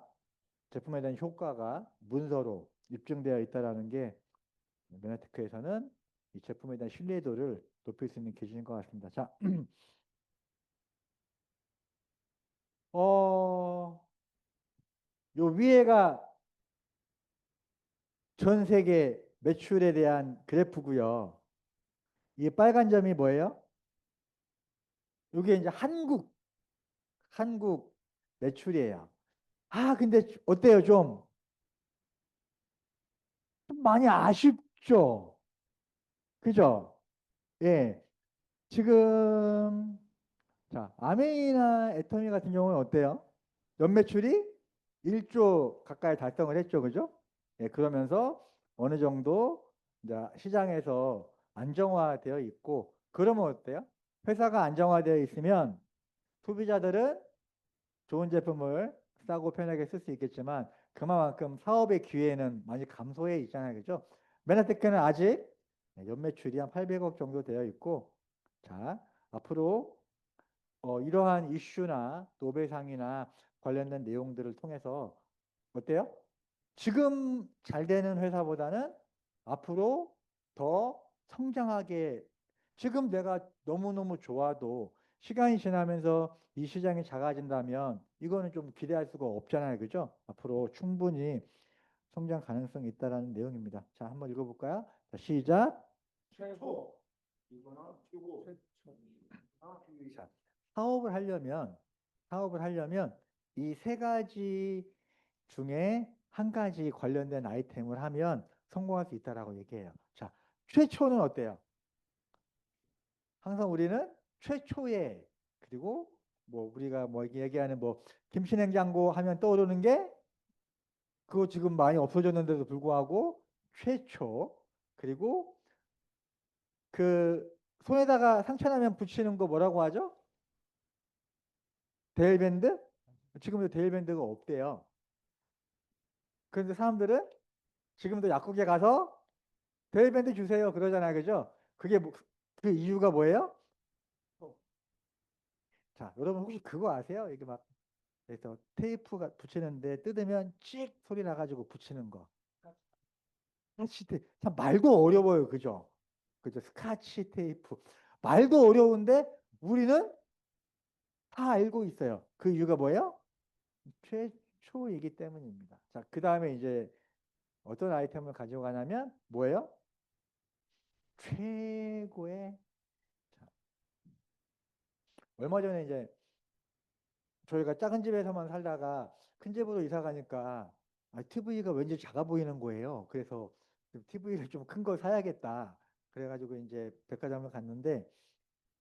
제품에 대한 효과가 문서로 입증되어 있다라는 게 메나테크에서는 이 제품에 대한 신뢰도를 높일 수 있는 기준인 것 같습니다. 자, 요 위에가 전 세계 매출에 대한 그래프고요. 이 빨간 점이 뭐예요? 이게 이제 한국 매출이에요. 아, 근데 어때요? 좀 많이 아쉽죠? 그죠? 예. 지금, 자, 아메이나 애터미 같은 경우는 어때요? 연매출이 1조 가까이 달성을 했죠. 그죠? 예, 그러면서 어느 정도 이제 시장에서 안정화되어 있고, 그러면 어때요? 회사가 안정화되어 있으면 소비자들은 좋은 제품을 싸고 편하게 쓸 수 있겠지만 그만큼 사업의 기회는 많이 감소해 있잖아요. 그죠? 메나테크는 아직 연매출이 한 800억 정도 되어 있고 자, 앞으로 이러한 이슈나 노벨상이나 관련된 내용들을 통해서 어때요? 지금 잘 되는 회사보다는 앞으로 더 성장하게 지금 내가 너무너무 좋아도 시간이 지나면서 이 시장이 작아진다면 이거는 좀 기대할 수가 없잖아요. 그죠? 앞으로 충분히 성장 가능성이 있다라는 내용입니다. 자, 한번 읽어볼까요? 자, 시작. 최초. 이거나 최고. 자, 사업을 하려면 사업을 하려면 이 세 가지 중에 한 가지 관련된 아이템을 하면 성공할 수 있다라고 얘기해요. 자, 최초는 어때요? 항상 우리는 최초의 그리고 뭐 우리가 뭐 얘기하는 뭐 김치냉장고 하면 떠오르는 게 그거 지금 많이 없어졌는데도 불구하고 최초 그리고 그 손에다가 상처 나면 붙이는 거 뭐라고 하죠? 데일밴드? 지금도 데일밴드가 없대요. 그런데 사람들은 지금도 약국에 가서 데일밴드 주세요 그러잖아요. 그죠? 그게 그 이유가 뭐예요? 자, 여러분 혹시 그거 아세요? 이게 막 그래서 테이프가 붙이는데 뜯으면 찍 소리 나가지고 붙이는 거. 스카치 테이프. 참 말도 어려워요. 그죠? 그죠? 스카치 테이프. 말도 어려운데 우리는 다 알고 있어요. 그 이유가 뭐예요? 최초이기 때문입니다. 자, 그 다음에 이제 어떤 아이템을 가지고 가냐면 뭐예요? 최고의 자, 얼마 전에 이제 저희가 작은 집에서만 살다가 큰 집으로 이사 가니까 TV가 왠지 작아 보이는 거예요. 그래서 TV를 좀 큰 걸 사야겠다. 그래가지고 이제 백화점을 갔는데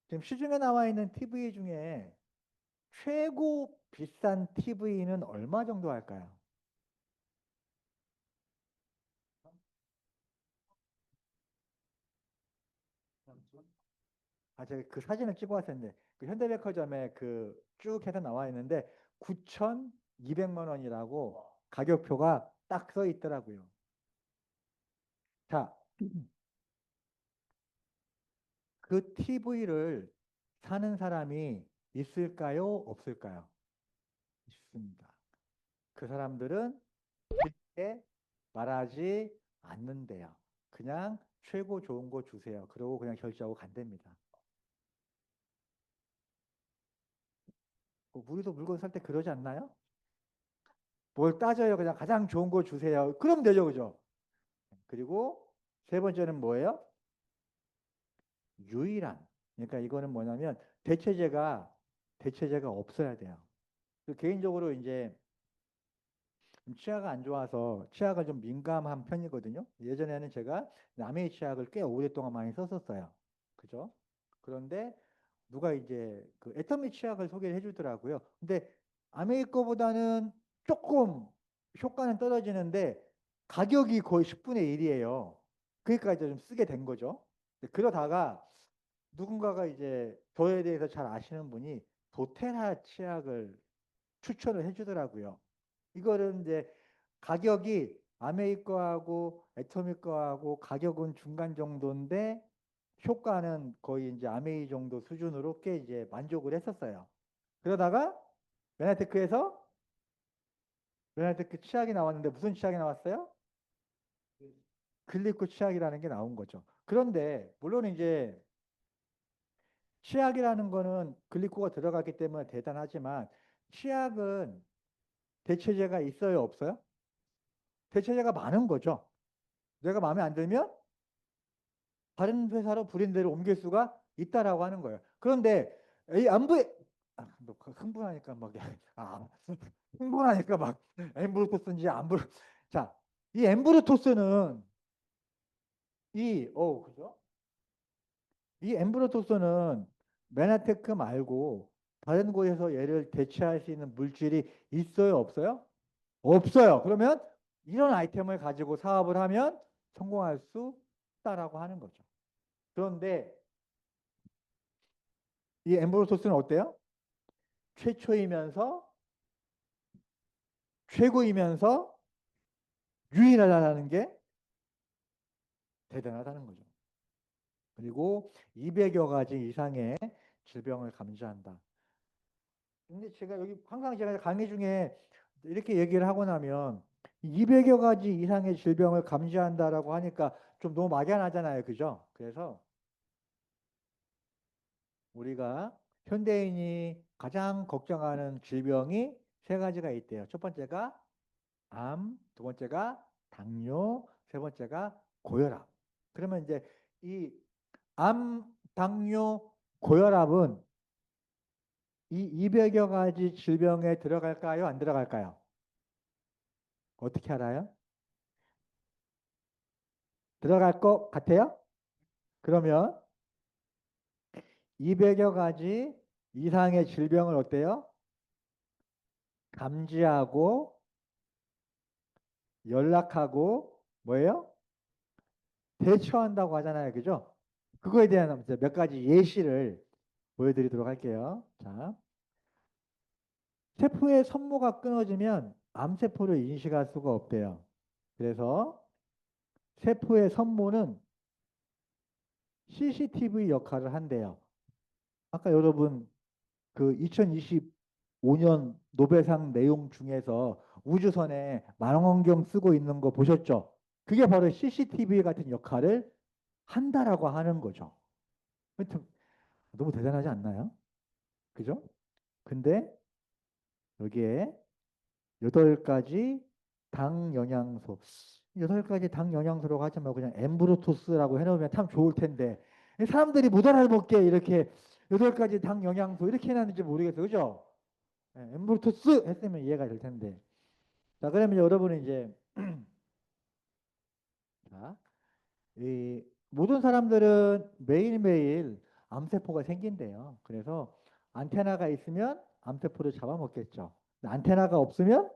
지금 시중에 나와 있는 TV 중에 최고 비싼 TV는 얼마 정도 할까요? 제가 그 사진을 찍어 왔었는데 그 현대백화점에 그 쭉 해서 나와 있는데 9,200만 원이라고 가격표가 딱 써 있더라고요. 자, 그 TV를 사는 사람이 있을까요? 없을까요? 있습니다. 그 사람들은 쉽게 말하지 않는데요. 그냥 최고 좋은 거 주세요. 그러고 그냥 결제하고 간답니다. 우리도 물건 살 때 그러지 않나요? 뭘 따져요? 그냥 가장 좋은 거 주세요. 그럼 되죠, 그죠? 그리고 세 번째는 뭐예요? 유일한. 그러니까 이거는 뭐냐면 대체제가 없어야 돼요. 개인적으로 이제 치아가 안 좋아서 치아가 좀 민감한 편이거든요. 예전에는 제가 남의 치약을 꽤 오랫동안 많이 썼었어요. 그죠? 그런데 누가 이제 그 애터미 치약을 소개를 해주더라고요. 근데 아메이 거보다는 조금 효과는 떨어지는데 가격이 거의 10분의 1이에요. 그러니까 이제 좀 쓰게 된 거죠. 그러다가 누군가가 이제 저에 대해서 잘 아시는 분이 도테라 치약을 추천을 해주더라고요. 이거는 이제 가격이 아메이 거하고 애터미 거하고 가격은 중간 정도인데 효과는 거의 이제 아메이 정도 수준으로 꽤 이제 만족을 했었어요. 그러다가 메나테크에서 메나테크 치약이 나왔는데 무슨 치약이 나왔어요? 글리코 치약이라는 게 나온 거죠. 그런데 물론 이제 치약이라는 거는 글리코가 들어갔기 때문에 대단하지만 치약은 대체제가 있어요, 없어요? 대체제가 많은 거죠. 내가 마음에 안 들면 다른 회사로 브랜드를 옮길 수가 있다라고 하는 거예요. 그런데 이 안부 너 흥분하니까 막 아, 흥분하니까 막 엠브루토스인지 안브루 자, 이 엠브루토스는 그죠? 이 엠브루토스는 메나테크 말고 다른 곳에서 얘를 대체할 수 있는 물질이 있어요, 없어요? 없어요. 그러면 이런 아이템을 가지고 사업을 하면 성공할 수 있다라고 하는 거죠. 그런데 이 엠브로소스는 어때요? 최초이면서 최고이면서 유일하다는 게 대단하다는 거죠. 그리고 200여 가지 이상의 질병을 감지한다. 근데 제가 여기 항상 제가 강의 중에 이렇게 얘기를 하고 나면 200여 가지 이상의 질병을 감지한다라고 하니까 좀 너무 막연하잖아요. 그죠? 그래서 우리가 현대인이 가장 걱정하는 질병이 세 가지가 있대요. 첫 번째가 암, 두 번째가 당뇨, 세 번째가 고혈압. 그러면 이제 이 암, 당뇨, 고혈압은 이 200여 가지 질병에 들어갈까요? 안 들어갈까요? 어떻게 알아요? 들어갈 것 같아요? 그러면 200여 가지 이상의 질병을 어때요? 감지하고 연락하고 뭐예요? 대처한다고 하잖아요. 그죠? 그거에 대한 이제 몇 가지 예시를 보여드리도록 할게요. 자, 세포의 선모가 끊어지면 암세포를 인식할 수가 없대요. 그래서 세포의 선모는 CCTV 역할을 한대요. 아까 여러분 그 2025년 노벨상 내용 중에서 우주선에 망원경 쓰고 있는 거 보셨죠? 그게 바로 CCTV 같은 역할을 한다라고 하는 거죠. 하여튼 너무 대단하지 않나요? 그죠? 근데 여기에 8가지 당 영양소. 8가지 당 영양소라고 하지 말고 그냥 엠브로토스라고 해놓으면 참 좋을 텐데. 사람들이 못 알아먹게 이렇게 8가지 당 영양소 이렇게 해놨는지 모르겠어요. 그죠? 엠브로토스 했으면 이해가 될 텐데. 자, 그러면 여러분은 이제, 자, 이 모든 사람들은 매일매일 암세포가 생긴대요. 그래서 안테나가 있으면 암세포를 잡아먹겠죠. 안테나가 없으면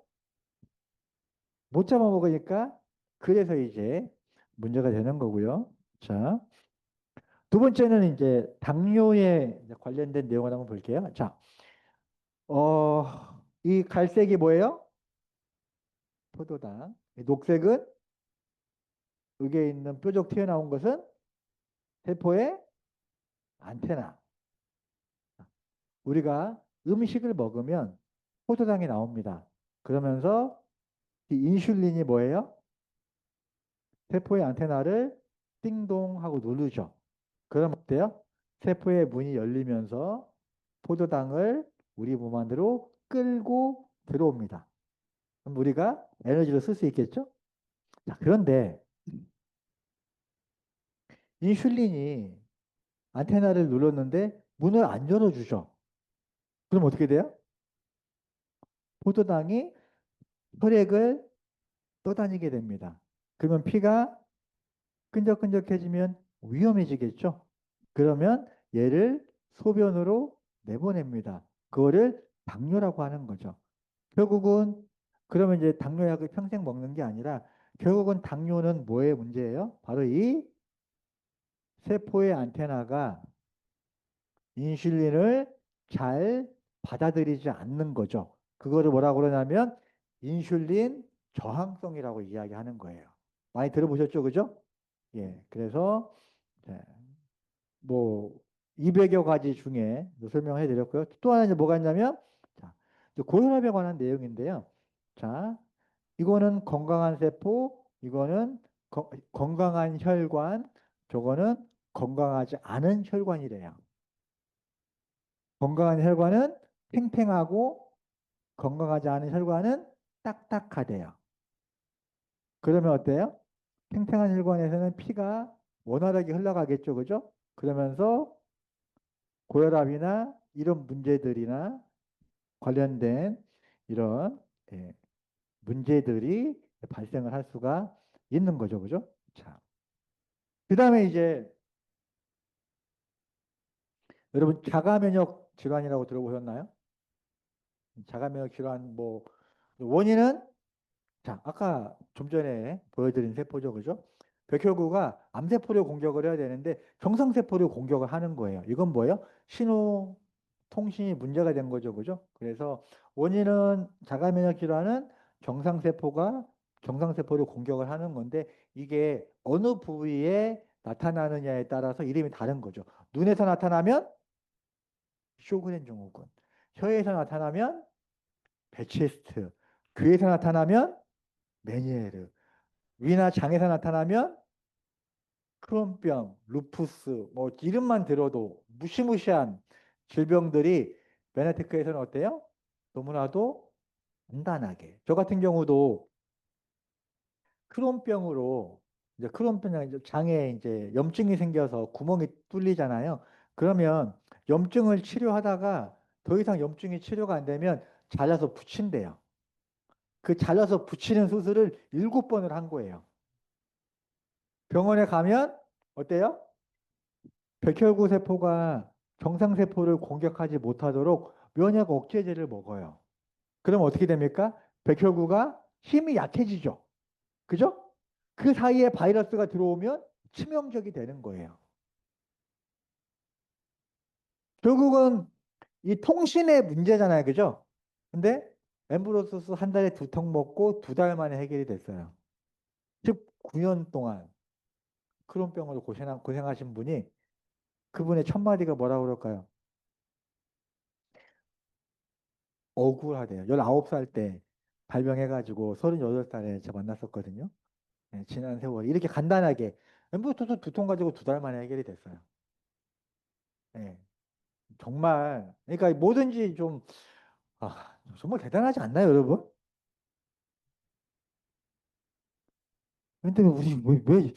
못 잡아먹으니까 그래서 이제 문제가 되는 거고요. 자, 두 번째는 이제 당뇨에 이제 관련된 내용을 한번 볼게요. 자, 이 갈색이 뭐예요? 포도당. 이 녹색은 여기에 있는 뾰족 튀어나온 것은 세포의 안테나. 우리가 음식을 먹으면 포도당이 나옵니다. 그러면서 이 인슐린이 뭐예요? 세포의 안테나를 띵동 하고 누르죠. 그럼 어때요? 세포의 문이 열리면서 포도당을 우리 몸 안으로 끌고 들어옵니다. 그럼 우리가 에너지를 쓸 수 있겠죠? 자, 그런데 인슐린이 안테나를 눌렀는데 문을 안 열어주죠. 그럼 어떻게 돼요? 포도당이 혈액을 떠다니게 됩니다. 그러면 피가 끈적끈적해지면 위험해지겠죠? 그러면 얘를 소변으로 내보냅니다. 그거를 당뇨라고 하는 거죠. 결국은 그러면 이제 당뇨약을 평생 먹는 게 아니라 결국은 당뇨는 뭐의 문제예요? 바로 이 세포의 안테나가 인슐린을 잘 받아들이지 않는 거죠. 그거를 뭐라고 그러냐면 인슐린 저항성이라고 이야기하는 거예요. 많이 들어보셨죠? 그죠? 예. 그래서 네, 뭐 200여 가지 중에 설명해 드렸고요. 또 하나 이제 뭐가 있냐면 자, 이제 고혈압에 관한 내용인데요. 자, 이거는 건강한 세포, 이거는 건강한 혈관, 저거는 건강하지 않은 혈관이래요. 건강한 혈관은 팽팽하고 건강하지 않은 혈관은 딱딱하대요. 그러면 어때요? 팽팽한 혈관에서는 피가 원활하게 흘러가겠죠, 그죠? 그러면서 고혈압이나 이런 문제들이나 관련된 이런 예, 문제들이 발생을 할 수가 있는 거죠, 그죠? 자, 그 다음에 이제 여러분 자가 면역 질환이라고 들어보셨나요? 자가 면역 질환 뭐 원인은 자, 아까 좀 전에 보여드린 세포죠, 그죠? 백혈구가 암세포를 공격을 해야 되는데 정상세포를 공격을 하는 거예요. 이건 뭐예요? 신호 통신이 문제가 된 거죠, 그죠? 그래서 원인은 자가면역 질환은 정상세포가 정상세포를 공격을 하는 건데 이게 어느 부위에 나타나느냐에 따라서 이름이 다른 거죠. 눈에서 나타나면 쇼그렌 증후군, 혀에서 나타나면 베체스트, 귀에서 나타나면 메니에르, 위나 장에서 나타나면 크론병, 루푸스, 뭐 이름만 들어도 무시무시한 질병들이 베네티크에서는 어때요? 너무나도 간단하게. 저 같은 경우도 크론병으로 이제 크론병 이제 장에 이제 염증이 생겨서 구멍이 뚫리잖아요. 그러면 염증을 치료하다가 더 이상 염증이 치료가 안 되면 잘라서 붙인대요. 그 잘라서 붙이는 수술을 7번을 한 거예요. 병원에 가면 어때요? 백혈구 세포가 정상세포를 공격하지 못하도록 면역 억제제를 먹어요. 그럼 어떻게 됩니까? 백혈구가 힘이 약해지죠. 그죠? 그 사이에 바이러스가 들어오면 치명적이 되는 거예요. 결국은 이 통신의 문제잖아요. 그죠? 근데 엠브로소스 한 달에 2통 먹고 2달 만에 해결이 됐어요. 19년 동안 크론병으로 고생하신 분이 그분의 첫 마디가 뭐라고 그럴까요? 억울하대요. 19살 때 발병해가지고 38살에 제가 만났었거든요. 네, 지난 세월 이렇게 간단하게 엠브로소스 2통 가지고 2달 만에 해결이 됐어요. 네, 정말 그러니까 뭐든지 좀 정말 대단하지 않나요, 여러분? 근데 우리 왜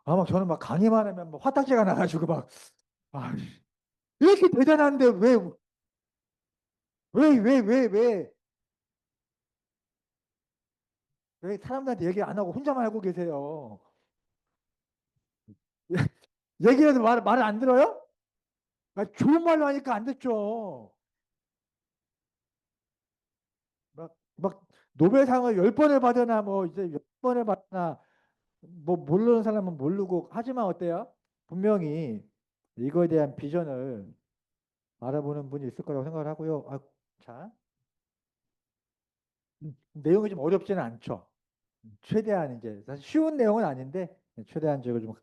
막 저는 막 강의만 하면 막 화딱지가 나가지고 막 아, 이렇게 대단한데 왜 사람들한테 얘기 안 하고 혼자만 하고 계세요? 얘기해도 말을 안 들어요? 좋은 말로 하니까 안 듣죠. 막 노벨상을 10번을 받으나 뭐 이제 몇 번을 받으나 뭐 모르는 사람은 모르고 하지만 어때요? 분명히 이거에 대한 비전을 알아보는 분이 있을 거라고 생각을 하고요. 자, 내용이 좀 어렵지는 않죠. 최대한 이제 사실 쉬운 내용은 아닌데 최대한 제가 좀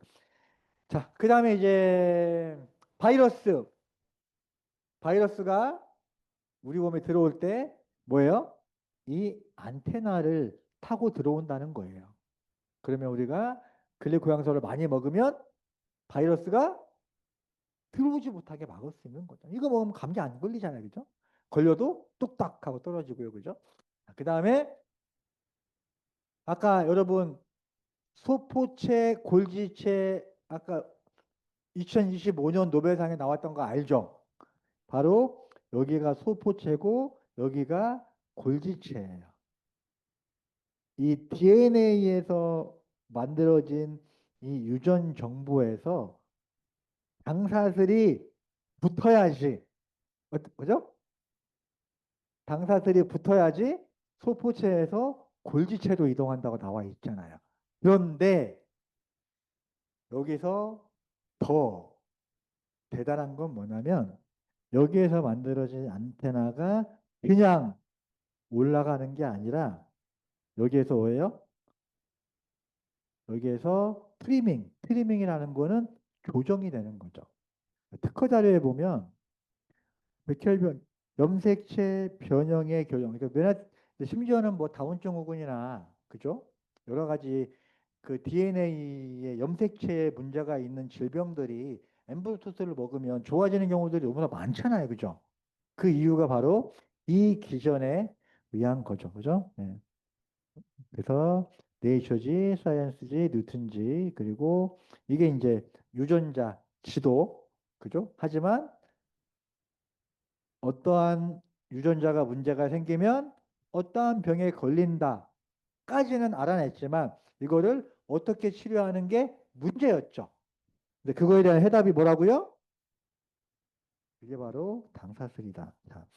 자, 그 다음에 이제 바이러스. 바이러스가 우리 몸에 들어올 때 뭐예요? 이 안테나를 타고 들어온다는 거예요. 그러면 우리가 글리코양소를 많이 먹으면 바이러스가 들어오지 못하게 막을 수 있는 거죠. 이거 먹으면 감기 안 걸리잖아요. 그죠? 걸려도 뚝딱 하고 떨어지고요. 그죠? 그 다음에 아까 여러분 소포체, 골지체 아까 2025년 노벨상에 나왔던 거 알죠? 바로 여기가 소포체고 여기가 골지체예요. 이 DNA에서 만들어진 이 유전 정보에서 당사슬이 붙어야지, 그죠? 당사슬이 붙어야지 소포체에서 골지체로 이동한다고 나와 있잖아요. 그런데 여기서 더 대단한 건 뭐냐면 여기에서 만들어진 안테나가 그냥 올라가는 게 아니라 여기에서 뭐예요? 여기에서 트리밍이라는 거는 교정이 되는 거죠. 특허 자료에 보면 백혈변, 염색체 변형의 교정, 그러니까 심지어는 뭐 다운 증후군이나 그죠? 여러 가지 그 DNA에 염색체에 문제가 있는 질병들이 엠브로토스를 먹으면 좋아지는 경우들이 너무나 많잖아요, 그죠? 그 이유가 바로 이 기전에 의한 거죠, 그죠? 네. 그래서 네이처지, 사이언스지, 뉴튼지, 그리고 이게 이제 유전자 지도, 그죠? 하지만 어떠한 유전자가 문제가 생기면 어떠한 병에 걸린다까지는 알아냈지만 이거를 어떻게 치료하는 게 문제였죠. 근데 그거에 대한 해답이 뭐라고요? 이게 바로 당사슬이다. 자,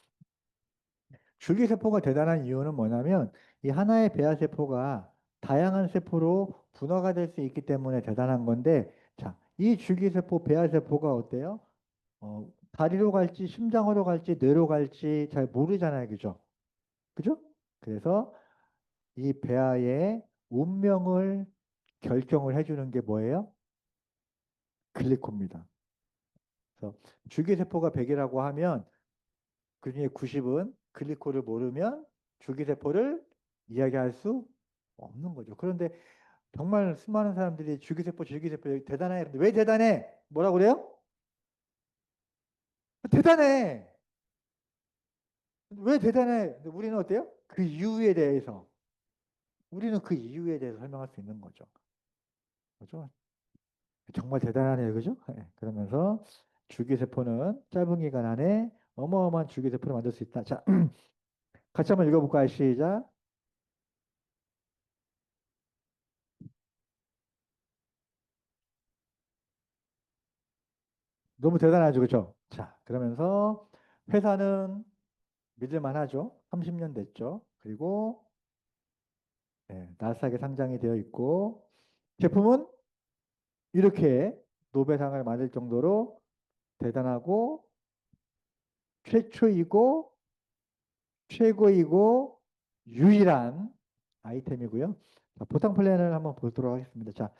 줄기세포가 대단한 이유는 뭐냐면 이 하나의 배아세포가 다양한 세포로 분화가 될 수 있기 때문에 대단한 건데 자, 이 줄기세포 배아세포가 어때요? 다리로 갈지 심장으로 갈지 뇌로 갈지 잘 모르잖아요. 그죠? 그죠? 그래서 이 배아의 운명을 결정을 해주는 게 뭐예요? 글리코입니다. 그래서 줄기세포가 100이라고 하면 그중에 90은 글리코를 모르면 줄기세포를 이야기할 수 없는 거죠. 그런데 정말 수많은 사람들이 줄기세포 대단해. 근데 왜 대단해? 뭐라고 그래요? 대단해. 왜 대단해? 근데 우리는 어때요? 그 이유에 대해서 우리는 그 이유에 대해서 설명할 수 있는 거죠. 그죠? 정말 대단하네요. 그죠? 예, 그러면서 줄기세포는 짧은 기간 안에 어마어마한 줄기세포를 만들 수 있다. 자, 같이 한번 읽어볼까요? 시작. 너무 대단하죠. 그죠? 자, 그러면서 회사는 믿을만 하죠. 30년 됐죠. 그리고 나스닥에 상장이 되어 있고 제품은 이렇게 노벨상을 받을 정도로 대단하고 최초이고 최고이고 유일한 아이템이고요. 자, 보상 플랜을 한번 보도록 하겠습니다. 자,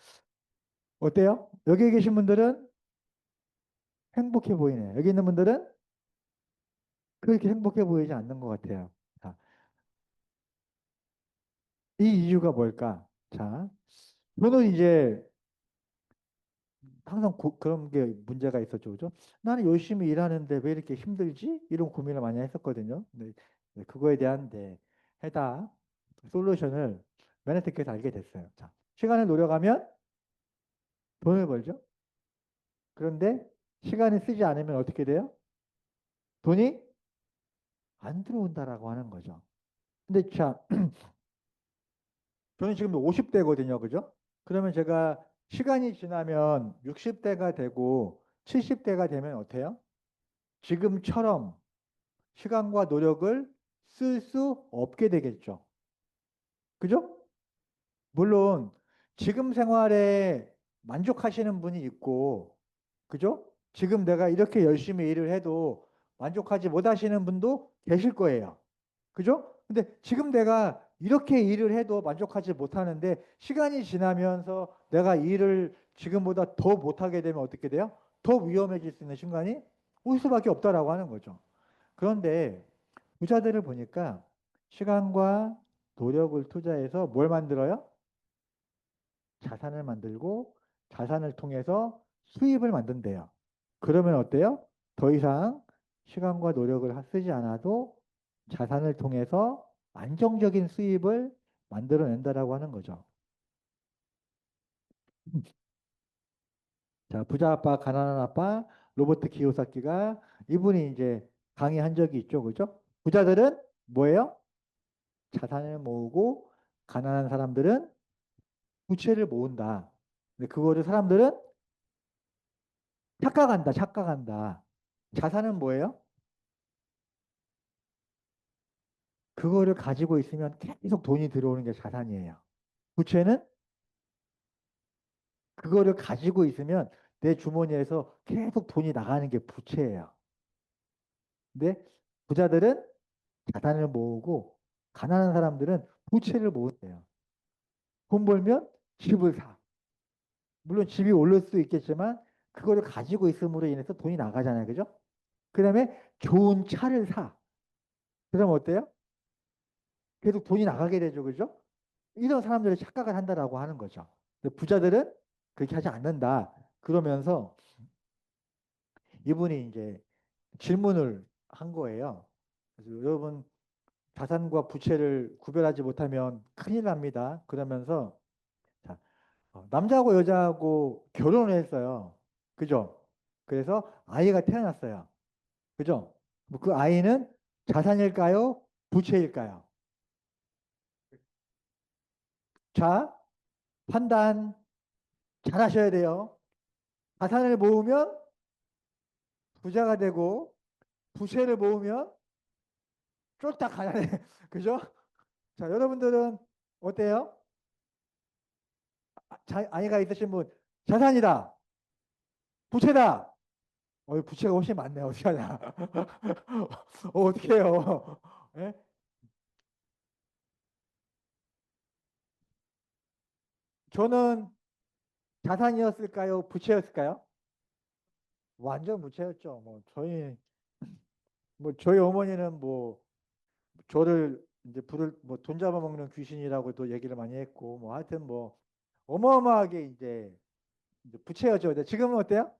어때요? 여기 계신 분들은 행복해 보이네요. 여기 있는 분들은 그렇게 행복해 보이지 않는 것 같아요. 자, 이 이유가 뭘까? 자, 저는 이제 항상 그런 게 문제가 있었죠. 그죠? 나는 열심히 일하는데 왜 이렇게 힘들지? 이런 고민을 많이 했었거든요. 근데 그거에 대한 해답, 솔루션을 맨해튼께서 알게 됐어요. 자, 시간을 노력하면 돈을 벌죠. 그런데 시간을 쓰지 않으면 어떻게 돼요? 돈이 안 들어온다라고 하는 거죠. 근데 자, 저는 지금 50대거든요. 그죠? 그러면 제가 시간이 지나면 60대가 되고 70대가 되면 어때요? 지금처럼 시간과 노력을 쓸 수 없게 되겠죠. 그죠? 물론 지금 생활에 만족하시는 분이 있고, 그죠? 지금 내가 이렇게 열심히 일을 해도 만족하지 못하시는 분도 계실 거예요. 그죠? 근데 지금 내가 이렇게 일을 해도 만족하지 못하는데 시간이 지나면서 내가 일을 지금보다 더 못하게 되면 어떻게 돼요? 더 위험해질 수 있는 순간이 올 수밖에 없다라고 하는 거죠. 그런데 부자들을 보니까 시간과 노력을 투자해서 뭘 만들어요? 자산을 만들고 자산을 통해서 수입을 만든대요. 그러면 어때요? 더 이상 시간과 노력을 쓰지 않아도 자산을 통해서 안정적인 수입을 만들어낸다라고 하는 거죠. 자, 부자 아빠, 가난한 아빠, 로버트 키요사키가 이분이 이제 강의한 적이 있죠. 그죠? 부자들은 뭐예요? 자산을 모으고 가난한 사람들은 부채를 모은다. 근데 그거를 사람들은 착각한다, 착각한다. 자산은 뭐예요? 그거를 가지고 있으면 계속 돈이 들어오는 게 자산이에요. 부채는 그거를 가지고 있으면 내 주머니에서 계속 돈이 나가는 게 부채예요. 근데 부자들은 자산을 모으고 가난한 사람들은 부채를 모은대요. 돈 벌면 집을 사. 물론 집이 오를 수 있겠지만 그거를 가지고 있음으로 인해서 돈이 나가잖아요. 그죠? 그다음에 좋은 차를 사. 그러면 어때요? 계속 돈이 나가게 되죠. 그죠? 이런 사람들이 착각을 한다라고 하는 거죠. 근데 부자들은 그렇게 하지 않는다. 그러면서 이분이 이제 질문을 한 거예요. 그래서 여러분 자산과 부채를 구별하지 못하면 큰일 납니다. 그러면서 자, 남자하고 여자하고 결혼을 했어요. 그죠? 그래서 아이가 태어났어요. 그죠? 뭐그 아이는 자산일까요? 부채일까요? 자, 판단 잘 하셔야 돼요. 자산을 모으면 부자가 되고 부채를 모으면 쫄딱 가난해. 그죠? 자, 여러분들은 어때요? 아이가 있으신 분, 자산이다. 부채다. 부채가 훨씬 많네. 어떡하냐. 어떻게 해요? 예? 저는 자산이었을까요? 부채였을까요? 완전 부채였죠. 저희 어머니는 뭐, 저를 이제 부를, 뭐, 돈 잡아먹는 귀신이라고 또 얘기를 많이 했고, 뭐, 하여튼 뭐, 어마어마하게 이제 부채였죠. 근데 지금은 어때요?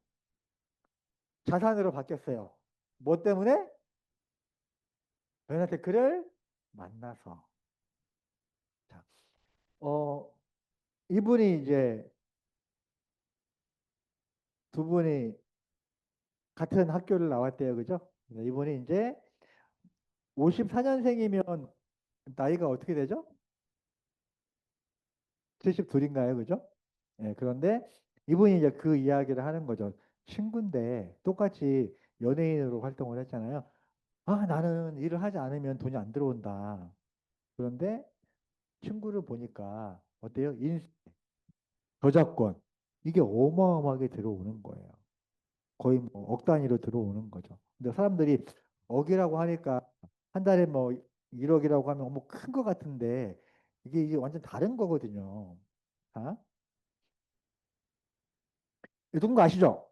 자산으로 바뀌었어요. 뭐 때문에? 베네테크를 만나서. 자, 어, 이분이 이제 두 분이 같은 학교를 나왔대요. 그죠? 이분이 이제 54년생이면 나이가 어떻게 되죠? 72인가요? 그죠? 예, 그런데 이분이 이제 그 이야기를 하는 거죠. 친구인데 똑같이 연예인으로 활동을 했잖아요. 아, 나는 일을 하지 않으면 돈이 안 들어온다. 그런데 친구를 보니까 어때요? 저작권. 이게 어마어마하게 들어오는 거예요. 거의 뭐 억 단위로 들어오는 거죠. 근데 사람들이 억이라고 하니까 한 달에 뭐 1억이라고 하면 뭐 큰 거 같은데 이게 완전 다른 거거든요. 아? 이런 거 아시죠?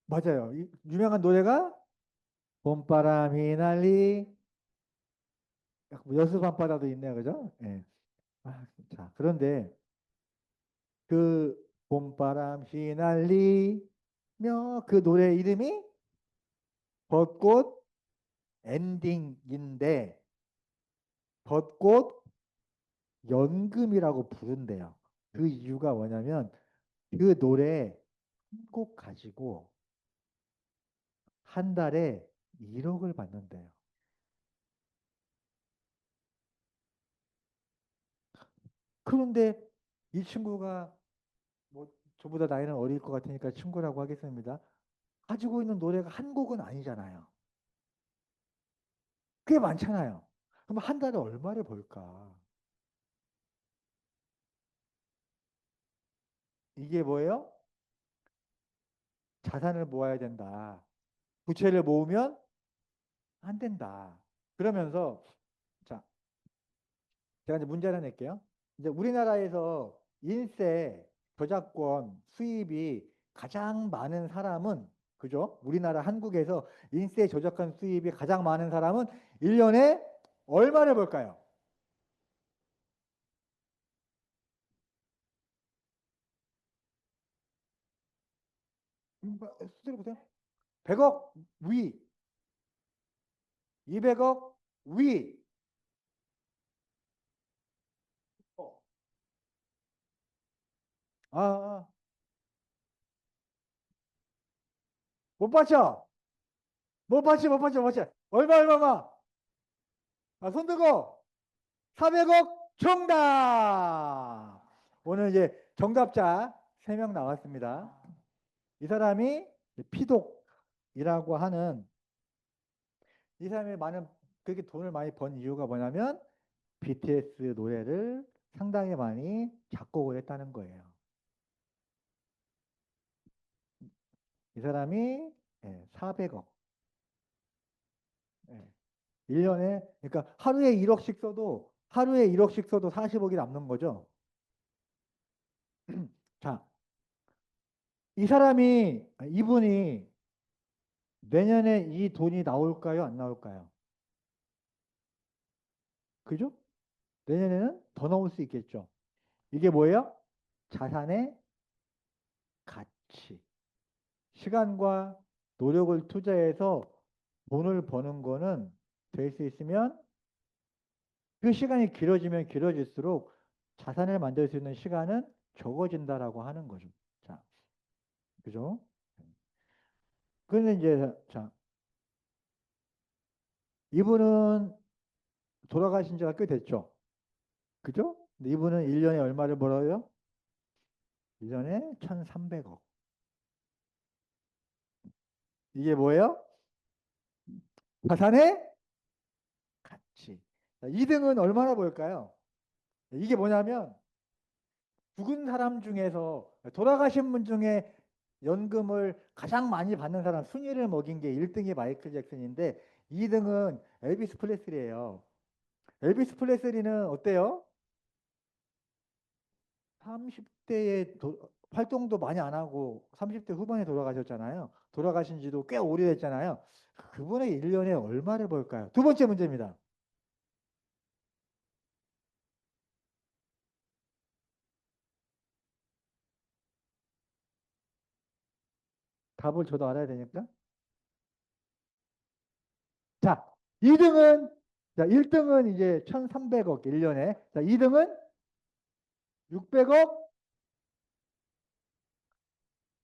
맞아요. 유명한 노래가 봄바람 휘날리 뭐 여수 밤바다도 있네요. 그죠? 예. 자, 그런데 그 봄바람 휘날리며 그 노래 이름이 벚꽃 엔딩인데 벚꽃 연금이라고 부른대요. 그 이유가 뭐냐면 그 노래 한 곡 가지고 한 달에 1억을 받는대요. 그런데 이 친구가 뭐 저보다 나이는 어릴 것 같으니까 친구라고 하겠습니다. 가지고 있는 노래가 한 곡은 아니잖아요. 꽤 많잖아요. 그럼 한 달에 얼마를 벌까? 이게 뭐예요? 자산을 모아야 된다. 부채를 모으면 안 된다. 그러면서 자, 제가 이제 문제 하나 낼게요. 이제 우리나라에서 인세 저작권 수입이 가장 많은 사람은 그죠? 우리나라 한국에서 인세 저작권 수입이 가장 많은 사람은 1년에 얼마를 벌까요? 수두로 보세요. 100억 위, 200억 위. 어, 아, 못 봤죠? 못 봤죠? 얼마? 아, 손 들고 400억 정답! 오늘 이제 정답자 3명 나왔습니다. 이 사람이 피독이라고 하는 이 사람이 많은 그렇게 돈을 많이 번 이유가 뭐냐면 BTS 노래를 상당히 많이 작곡을 했다는 거예요. 이 사람이 400억. 1년에 그러니까 하루에 1억씩 써도 40억이 남는 거죠. 자, 이분이 내년에 이 돈이 나올까요? 안 나올까요? 그죠? 내년에는 더 나올 수 있겠죠. 이게 뭐예요? 자산의 가치. 시간과 노력을 투자해서 돈을 버는 거는 될 수 있으면 그 시간이 길어지면 길어질수록 자산을 만들 수 있는 시간은 적어진다라고 하는 거죠. 자, 그죠? 그런데 이제, 자, 이분은 돌아가신 지가 꽤 됐죠. 그죠? 근데 이분은 1년에 얼마를 벌어요? 1년에 1,300억. 이게 뭐예요? 자산의 가치. 2등은 얼마나 벌까요? 이게 뭐냐면 죽은 사람 중에서 돌아가신 분 중에 연금을 가장 많이 받는 사람 순위를 먹인 게 1등이 마이클 잭슨인데 2등은 엘비스 프레슬리예요. 엘비스 프레슬리는 어때요? 30대에 활동도 많이 안 하고 30대 후반에 돌아가셨잖아요. 돌아가신 지도 꽤 오래됐잖아요. 그분의 1년에 얼마를 벌까요? 두 번째 문제입니다. 답을 저도 알아야 되니까. 자, 2등은 자, 1등은 이제 1,300억 1년에. 자, 2등은 600억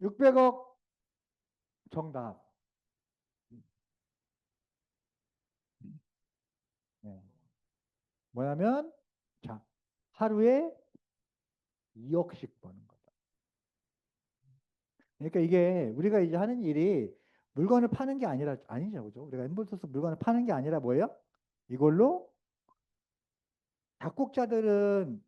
600억 정답. 네. 뭐냐면 자, 하루에 2억씩 버는 거다. 그러니까 이게 우리가 이제 하는 일이 물건을 파는 게 아니죠. 그죠? 우리가 엠볼서스 물건을 파는 게 아니라 뭐예요? 이걸로 작곡가들은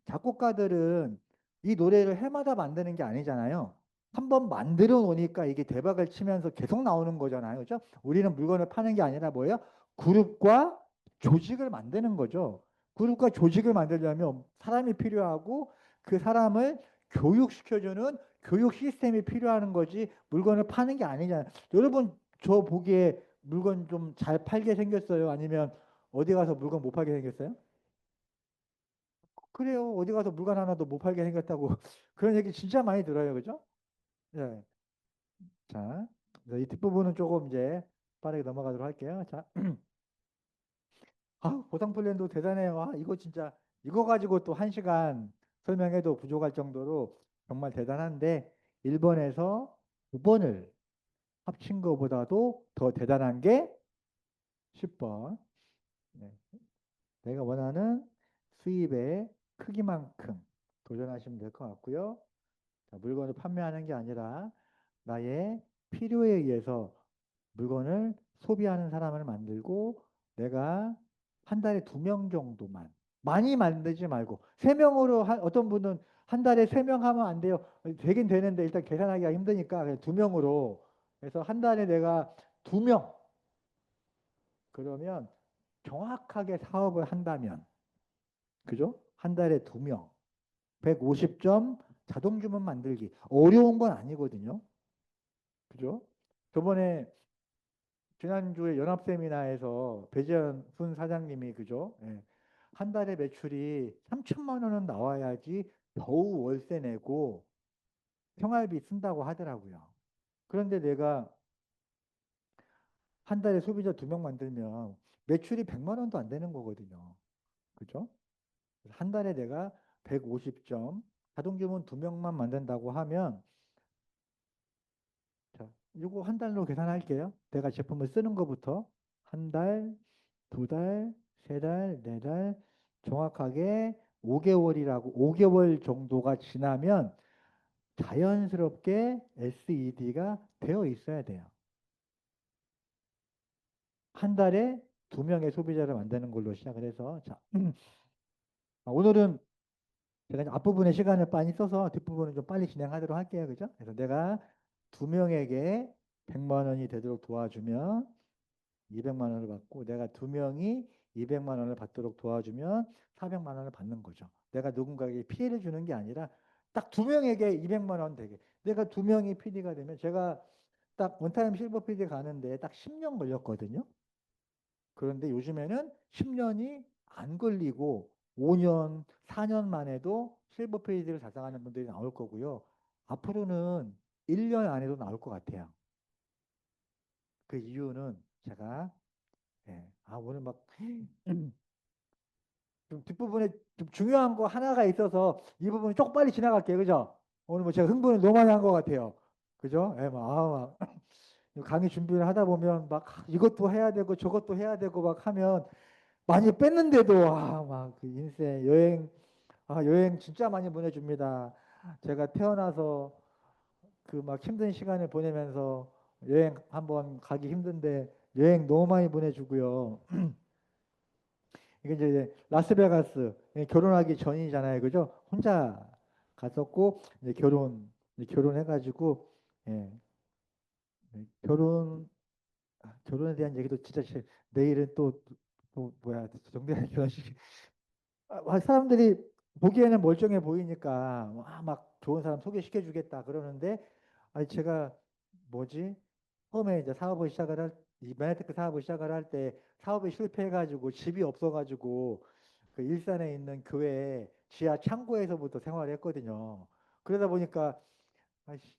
이 노래를 해마다 만드는 게 아니잖아요. 한번 만들어 놓으니까 이게 대박을 치면서 계속 나오는 거잖아요. 그죠? 우리는 물건을 파는 게 아니라 뭐예요? 그룹과 조직을 만드는 거죠. 그룹과 조직을 만들려면 사람이 필요하고 그 사람을 교육시켜주는 교육 시스템이 필요한 거지 물건을 파는 게 아니잖아요. 여러분 저 보기에 물건 좀 잘 팔게 생겼어요? 아니면 어디 가서 물건 못 팔게 생겼어요? 그래요. 어디 가서 물건 하나도 못 팔게 생겼다고 그런 얘기 진짜 많이 들어요. 그죠? 네. 자, 이 뒷부분은 조금 이제 빠르게 넘어가도록 할게요. 자, 보상 플랜도 대단해요. 이거 진짜 이거 가지고 또 1시간 설명해도 부족할 정도로 정말 대단한데 1번에서 9번을 합친 것보다도 더 대단한 게 10번. 네. 내가 원하는 수입의 크기만큼 도전하시면 될 것 같고요. 자, 물건을 판매하는 게 아니라 나의 필요에 의해서 물건을 소비하는 사람을 만들고 내가 한 달에 2명 정도만 많이 만들지 말고 3명으로 어떤 분은 한 달에 3명 하면 안 돼요. 되긴 되는데 일단 계산하기가 힘드니까 그냥 2명으로 그래서 한 달에 내가 2명 그러면 정확하게 사업을 한다면 그죠? 한 달에 2명. 150점 자동 주문 만들기. 어려운 건 아니거든요. 그죠? 저번에 지난주에 연합 세미나에서 배재훈 사장님이 그죠? 예. 한 달에 매출이 3천만 원은 나와야지 겨우 월세 내고 생활비 쓴다고 하더라고요. 그런데 내가 한 달에 소비자 2명 만들면 매출이 100만 원도 안 되는 거거든요. 그죠? 그래서 한 달에 내가 150점 자동 주문 2명만 만든다고 하면 자, 이거 한 달로 계산할게요. 내가 제품을 쓰는 것부터 한 달, 2달, 3달, 4달, 정확하게 5개월 정도가 지나면 자연스럽게 SED가 되어 있어야 돼요. 한 달에 2명의 소비자를 만드는 걸로 시작을 해서 자, 오늘은 제가 이제 앞부분에 시간을 많이 써서 뒷부분은 좀 빨리 진행하도록 할게요. 그죠? 그래서 내가 2명에게 100만 원이 되도록 도와주면 200만 원을 받고 내가 2명이 200만 원을 받도록 도와주면 400만 원을 받는 거죠. 내가 누군가에게 피해를 주는 게 아니라 딱 2명에게 200만 원 되게. 내가 2명이 PD가 되면 제가 딱 원타임 실버 PD 가는데 딱 10년 걸렸거든요. 그런데 요즘에는 10년이 안 걸리고 5년, 4년 만에도 실버 페이지를 달성하는 분들이 나올 거고요. 앞으로는 1년 안에도 나올 것 같아요. 그 이유는 제가 오늘 막 좀 뒷부분에 좀 중요한 거 하나가 있어서 이 부분 조금 빨리 지나갈게요. 그죠? 오늘 뭐 제가 흥분을 너무 많이 한 것 같아요. 그죠? 강의 준비를 하다 보면 막 이것도 해야 되고 저것도 해야 되고 막 하면 많이 뺐는데도 막 그 인생 여행 진짜 많이 보내줍니다. 제가 태어나서 그 막 힘든 시간을 보내면서 여행 한번 가기 힘든데 여행 너무 많이 보내주고요. 이게 이제 라스베가스 결혼하기 전이잖아요, 그죠? 혼자 갔었고 이제 결혼해가지고 예, 결혼에 대한 얘기도 진짜 내일은 또 뭐야 정대한 결혼식 사람들이 보기에는 멀쩡해 보이니까 막 좋은 사람 소개시켜 주겠다 그러는데 아니 제가 뭐지 처음에 이제 이 맨하테크 사업을 시작을 할 때 사업이 실패해가지고 집이 없어가지고 그 일산에 있는 교회 지하 창고에서부터 생활을 했거든요. 그러다 보니까 아이씨,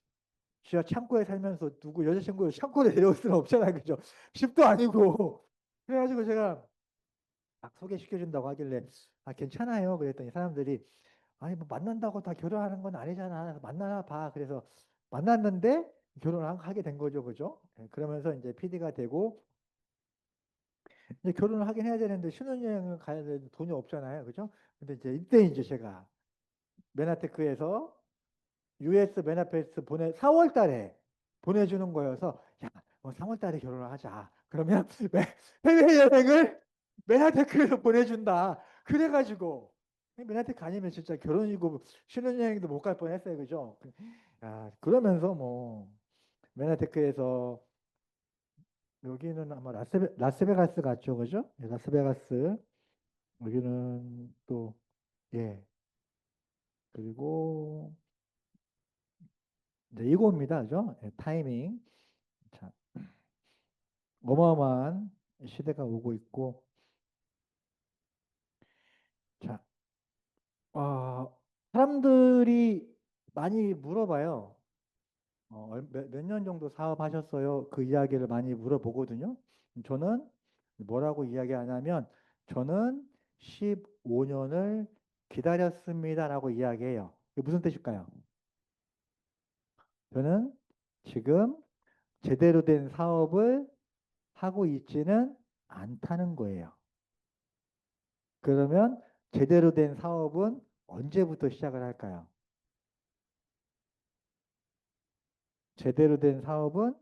지하 창고에 살면서 누구 여자친구를 창고에 데려올 수는 없잖아요, 그죠? 집도 아니고 그래가지고 제가 막 소개시켜준다고 하길래 괜찮아요 그랬더니 사람들이 아니 뭐 만난다고 다 결혼하는 건 아니잖아 만나나 봐 그래서 만났는데 결혼을 하게 된 거죠 그죠 그러면서 이제 PD가 되고 이제 결혼을 하긴 해야 되는데 신혼여행을 가야 되는데 돈이 없잖아요 그죠 근데 이때 이제 제가 맨하테크에서 US 맨하테스 4월 달에 보내주는 거여서 야, 뭐 3월 달에 결혼을 하자. 그러면 해외여행을 맨하테크에서 보내준다. 그래가지고 맨하테크 아니면 진짜 결혼이고 신혼여행도 못 갈 뻔했어요. 그죠? 그러면서 뭐 맨하테크에서 여기는 아마 라스베가스 같죠. 그죠? 라스베가스. 여기는 또, 예. 그리고 이제 이겁니다. 그죠? 타이밍. 자, 어마어마한 시대가 오고 있고, 자, 사람들이 많이 물어봐요. 몇 년 정도 사업하셨어요? 그 이야기를 많이 물어보거든요. 저는 뭐라고 이야기하냐면, 저는 15년을 기다렸습니다라고 이야기해요. 이게 무슨 뜻일까요? 저는 지금 제대로 된 사업을 하고 있지는 않다는 거예요. 그러면 제대로 된 사업은 언제부터 시작을 할까요? 제대로 된 사업은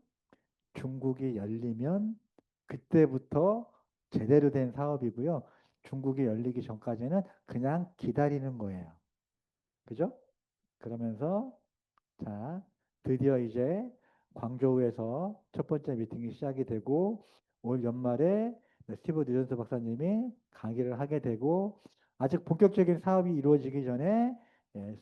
중국이 열리면 그때부터 제대로 된 사업이고요. 중국이 열리기 전까지는 그냥 기다리는 거예요. 그죠? 그러면서 자, 드디어 이제 광저우에서 첫 번째 미팅이 시작이 되고 올 연말에 스티브 뉴전스 박사님이 강의를 하게 되고 아직 본격적인 사업이 이루어지기 전에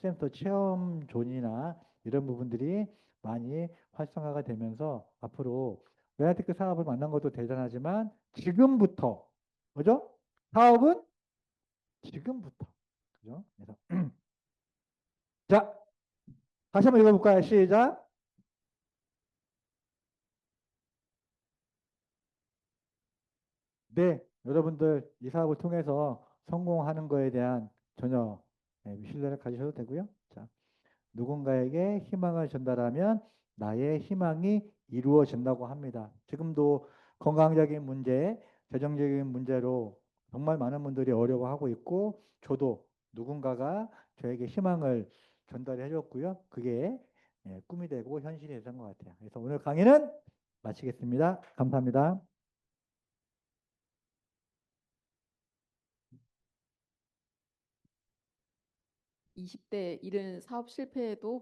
센터 체험존이나 이런 부분들이 많이 활성화가 되면서 앞으로 메가테크 사업을 만난 것도 대단하지만 지금부터 그죠? 사업은 지금부터 그죠? 그래서 자 다시 한번 읽어볼까요? 시작. 네, 여러분들 이 사업을 통해서 성공하는 거에 대한 전혀 신뢰를 가지셔도 되고요. 자, 누군가에게 희망을 전달하면 나의 희망이 이루어진다고 합니다. 지금도 건강적인 문제, 재정적인 문제로 정말 많은 분들이 어려워하고 있고, 저도 누군가가 저에게 희망을 전달해 줬고요. 그게 꿈이 되고 현실이 됐던 것 같아요. 그래서 오늘 강의는 마치겠습니다. 감사합니다. 20대 일은 사업 실패에도